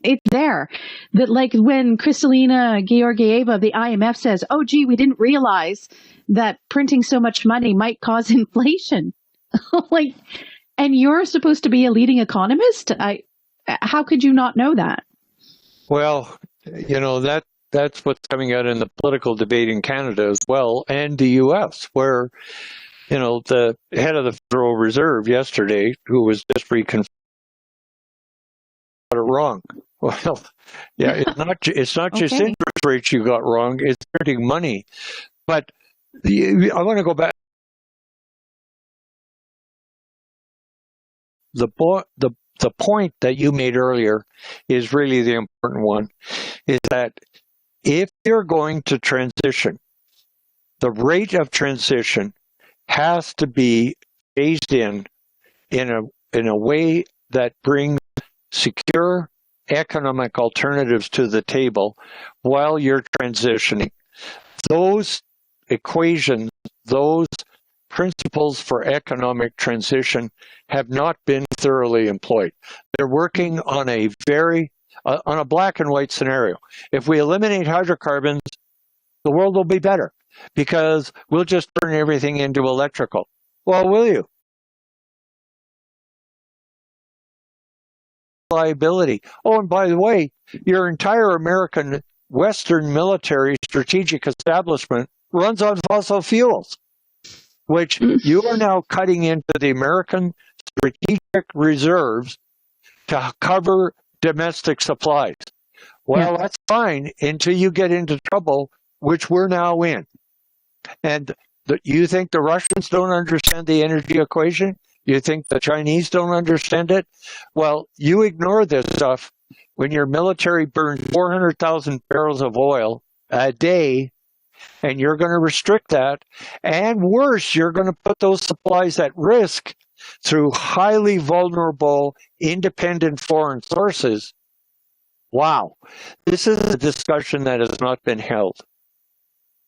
it's there. That like when Kristalina Georgieva of the IMF says, oh, gee, we didn't realize that printing so much money might cause inflation. And you're supposed to be a leading economist? How could you not know that? Well, that's what's coming out in the political debate in Canada as well, and the U.S., where, the head of the Federal Reserve yesterday, who was just reconfirmed, got it wrong. Well, yeah, it's not just interest rates you got wrong, it's printing money. But I want to go back. The point that you made earlier is really the important one, is that if you're going to transition, the rate of transition has to be phased in a way that brings secure economic alternatives to the table while you're transitioning. Those equations, those principles for economic transition have not been thoroughly employed. They're working on a black and white scenario. If we eliminate hydrocarbons, the world will be better because we'll just turn everything into electrical. Well, will you? Liability. Oh, and by the way, your entire American Western military strategic establishment runs on fossil fuels, which you are now cutting into the American strategic reserves to cover domestic supplies. Well, that's fine until you get into trouble, which we're now in. And you think the Russians don't understand the energy equation? You think the Chinese don't understand it? Well, you ignore this stuff when your military burns 400,000 barrels of oil a day, and you're going to restrict that. And worse, you're going to put those supplies at risk through highly vulnerable, independent foreign sources. Wow. This is a discussion that has not been held.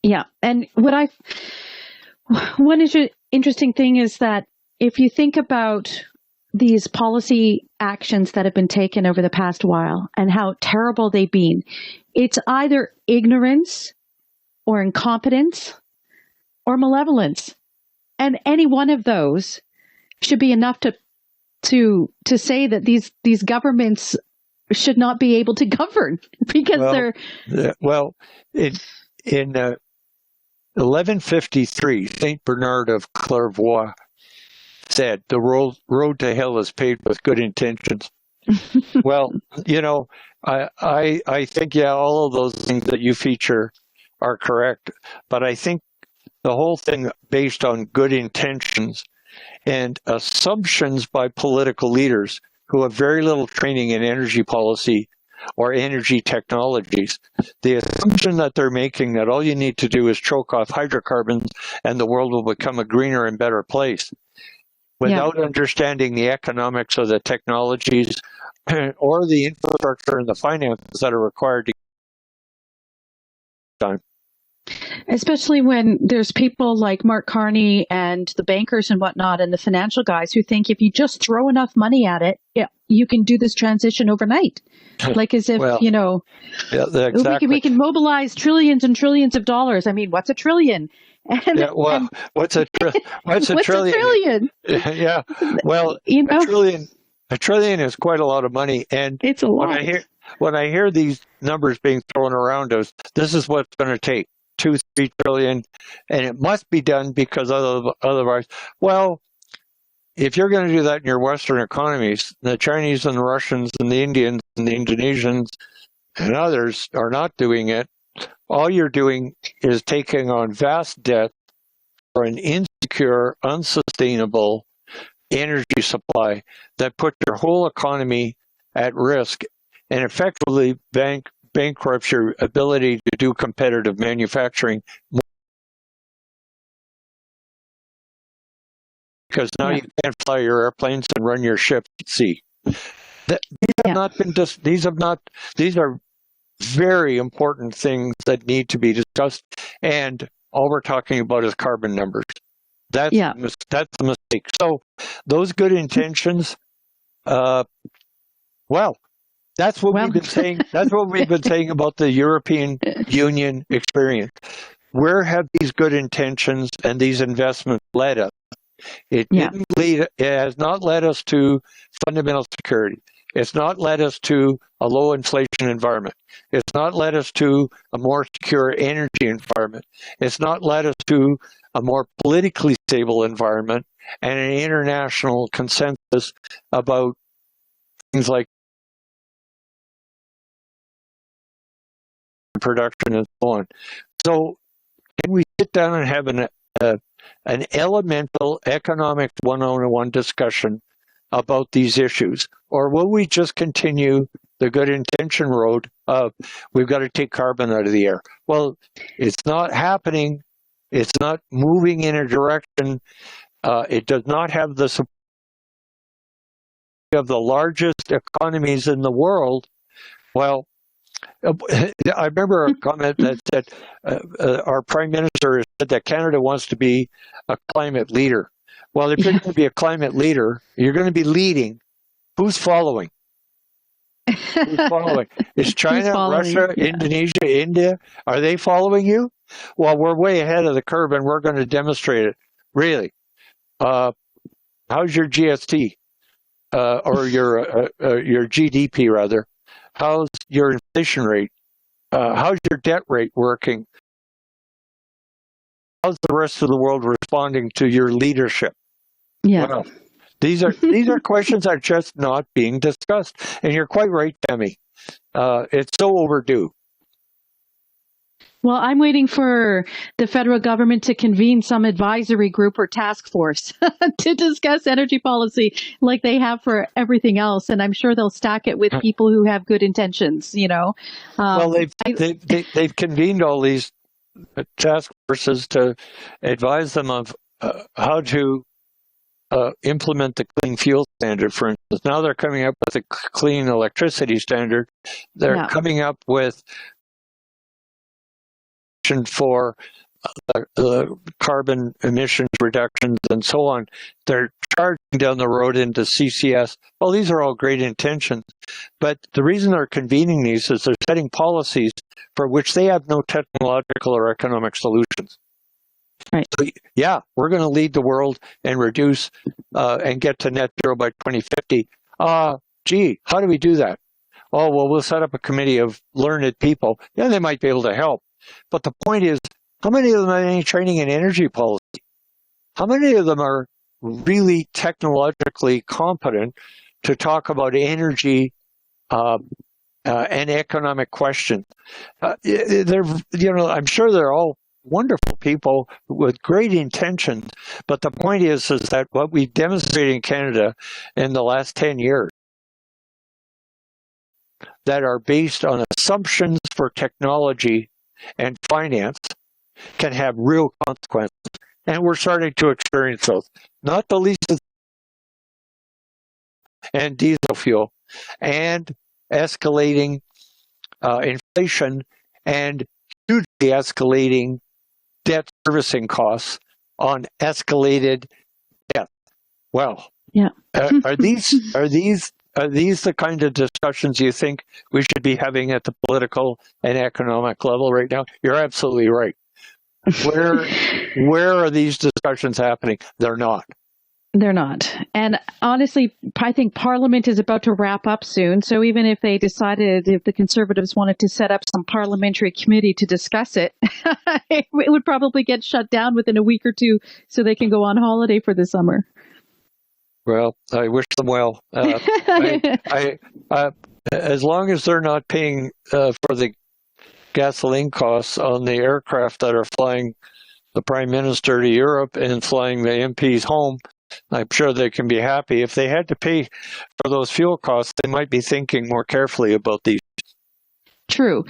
Yeah. And one interesting thing is that if you think about these policy actions that have been taken over the past while and how terrible they've been, it's either ignorance or incompetence or malevolence. And any one of those should be enough to say that these governments should not be able to govern because they're... Well, in 1153, Saint Bernard of Clairvaux said, "The road to hell is paved with good intentions." Well, I think, all of those things that you feature are correct, but I think the whole thing based on good intentions and assumptions by political leaders who have very little training in energy policy or energy technologies. The assumption that they're making that all you need to do is choke off hydrocarbons and the world will become a greener and better place, without understanding the economics of the technologies or the infrastructure and the finances that are required to get done. Especially when there's people like Mark Carney and the bankers and whatnot and the financial guys who think if you just throw enough money at it, you can do this transition overnight. Like as if, exactly. we can mobilize trillions and trillions of dollars. I mean, what's a trillion? What's a trillion? Yeah. Well, a trillion is quite a lot of money. And it's a lot. When I hear these numbers being thrown around us, this is what's going to take. 2-3 trillion, and it must be done because otherwise, well, if you're going to do that in your Western economies, the Chinese and the Russians and the Indians and the Indonesians and others are not doing it. All you're doing is taking on vast debt for an insecure, unsustainable energy supply that puts your whole economy at risk and effectively bankrupts your ability to do competitive manufacturing, because now you can't fly your airplanes and run your ships at sea. These are very important things that need to be discussed, and all we're talking about is carbon numbers. That's the mistake. So those good intentions, that's what we've been saying. That's what we've been saying about the European Union experience. Where have these good intentions and these investments led us? It has not led us to fundamental security. It's not led us to a low inflation environment. It's not led us to a more secure energy environment. It's not led us to a more politically stable environment and an international consensus about things like production and so on. So can we sit down and have an elemental economics 101 discussion about these issues? Or will we just continue the good intention road of we've got to take carbon out of the air? Well, it's not happening. It's not moving in a direction. It does not have the support of the largest economies in the world. Well, I remember a comment that said our Prime Minister said that Canada wants to be a climate leader. Well, if you're going to be a climate leader, you're going to be leading. Who's following? Who's following? Is China, Russia, Indonesia, India, are they following you? Well, we're way ahead of the curve and we're going to demonstrate it. Really? How's your GST? Or your GDP, rather? How's your inflation rate? How's your debt rate working? How's the rest of the world responding to your leadership? Yeah. Well, these are questions that are just not being discussed. And you're quite right, Tammy. It's so overdue. Well, I'm waiting for the federal government to convene some advisory group or task force to discuss energy policy like they have for everything else. And I'm sure they'll stack it with people who have good intentions, Well, they've convened all these task forces to advise them of how to implement the clean fuel standard, for instance. Now they're coming up with a clean electricity standard. They're coming up with for carbon emissions reductions and so on. They're charging down the road into CCS. Well, these are all great intentions, but the reason they're convening these is they're setting policies for which they have no technological or economic solutions. Right. So, yeah, we're going to lead the world and reduce and get to net zero by 2050. Gee, how do we do that? Oh, well, we'll set up a committee of learned people. Yeah, they might be able to help. But the point is, how many of them have any training in energy policy? How many of them are really technologically competent to talk about energy and economic questions? I'm sure they're all wonderful people with great intentions, but the point is that what we've demonstrated in Canada in the last 10 years that are based on assumptions for technology and finance can have real consequences. And we're starting to experience those. Not the least of and diesel fuel and escalating inflation and hugely escalating debt servicing costs on escalated debt. Well, are these the kind of discussions you think we should be having at the political and economic level right now? You're absolutely right. Where are these discussions happening? They're not. They're not. And honestly, I think Parliament is about to wrap up soon. So even if they decided, if the Conservatives wanted to set up some parliamentary committee to discuss it, it would probably get shut down within a week or two so they can go on holiday for the summer. Well, I wish them well. As long as they're not paying for the gasoline costs on the aircraft that are flying the Prime Minister to Europe and flying the MPs home, I'm sure they can be happy. If they had to pay for those fuel costs, they might be thinking more carefully about these. True.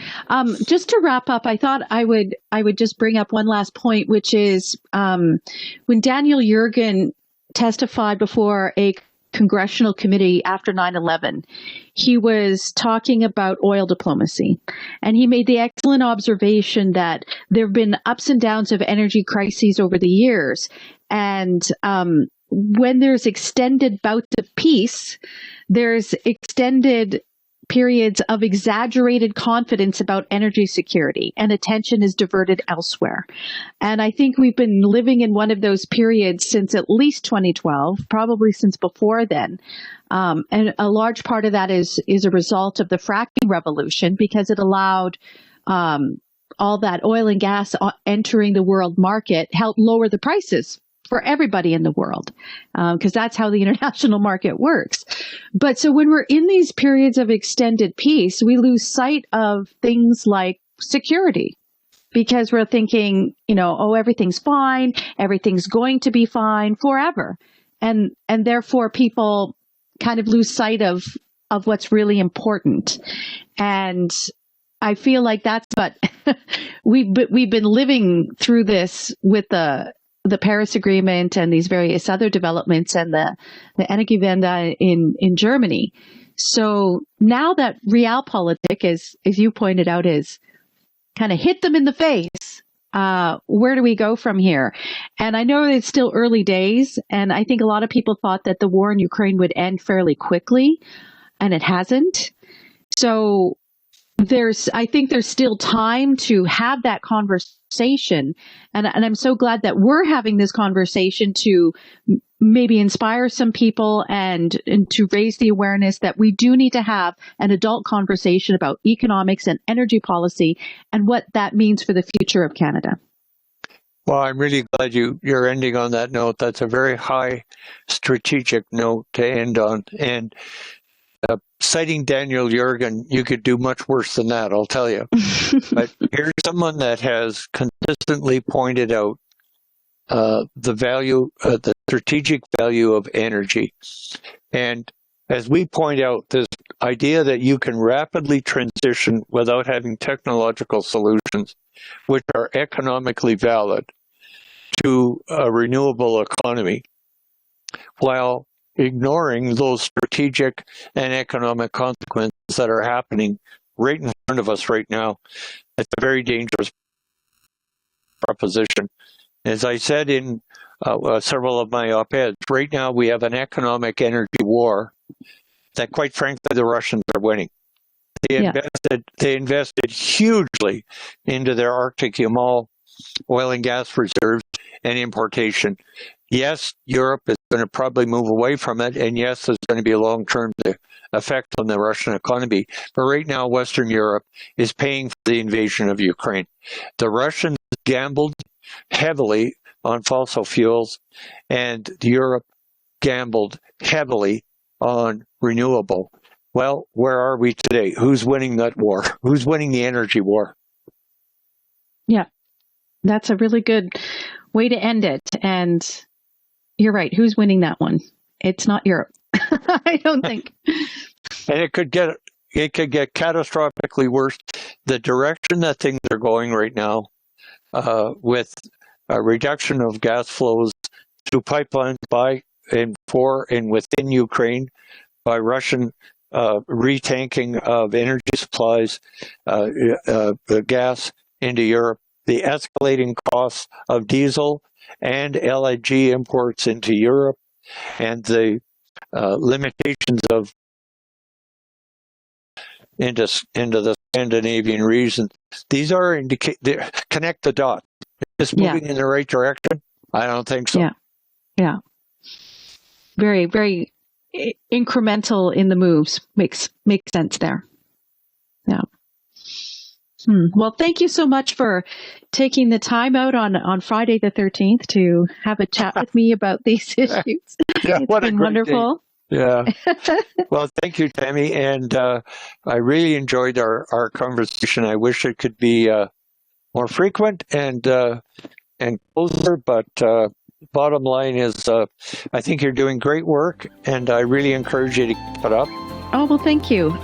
Just to wrap up, I thought I would just bring up one last point, which is when Daniel Yergin testified before a congressional committee after 9/11, he was talking about oil diplomacy. And he made the excellent observation that there have been ups and downs of energy crises over the years. And when there's extended bouts of peace, there's extended periods of exaggerated confidence about energy security, and attention is diverted elsewhere. And I think we've been living in one of those periods since at least 2012, probably since before then. And a large part of that is a result of the fracking revolution, because it allowed all that oil and gas entering the world market, helped lower the prices for everybody in the world, because that's how the international market works. But so when we're in these periods of extended peace, we lose sight of things like security, because we're thinking, everything's fine, everything's going to be fine forever. And therefore people kind of lose sight of what's really important. And I feel like that's what we've been living through this with the Paris Agreement and these various other developments and the Energiewende in Germany. So now that Realpolitik, as you pointed out, is kind of hit them in the face, where do we go from here? And I know it's still early days, and I think a lot of people thought that the war in Ukraine would end fairly quickly, and it hasn't. So I think there's still time to have that conversation. And I'm so glad that we're having this conversation to maybe inspire some people and to raise the awareness that we do need to have an adult conversation about economics and energy policy and what that means for the future of Canada. Well, I'm really glad you're ending on that note. That's a very high strategic note to end on. And citing Daniel Yergin, you could do much worse than that, I'll tell you. But here's someone that has consistently pointed out the value, the strategic value of energy. And as we point out, this idea that you can rapidly transition without having technological solutions, which are economically valid, to a renewable economy, while ignoring those strategic and economic consequences that are happening right in front of us right now. It's a very dangerous proposition. As I said in several of my op-eds, right now we have an economic energy war that, quite frankly, the Russians are winning. They invested hugely into their Arctic Yamal oil and gas reserves and importation. Yes, Europe is going to probably move away from it, and yes, there's going to be a long-term effect on the Russian economy. But right now, Western Europe is paying for the invasion of Ukraine. The Russians gambled heavily on fossil fuels, and Europe gambled heavily on renewable. Well, where are we today? Who's winning that war? Who's winning the energy war? Yeah, that's a really good way to end it. And you're right. Who's winning that one? It's not Europe. I don't think. And it could get catastrophically worse. The direction that things are going right now, with a reduction of gas flows through pipelines by and for and within Ukraine, by Russian retanking of energy supplies, the gas into Europe, the escalating costs of diesel and LNG imports into Europe, and the limitations of into the Scandinavian region. These are connect the dots. Is this moving in the right direction? I don't think so. Yeah. Very, very incremental in the moves. Makes sense there. Yeah. Well, thank you so much for taking the time out on Friday the 13th to have a chat with me about these issues. It's been wonderful. Day. Yeah. Well, thank you, Tammy. And I really enjoyed our conversation. I wish it could be more frequent and closer, but bottom line is I think you're doing great work, and I really encourage you to keep it up. Oh, well, thank you.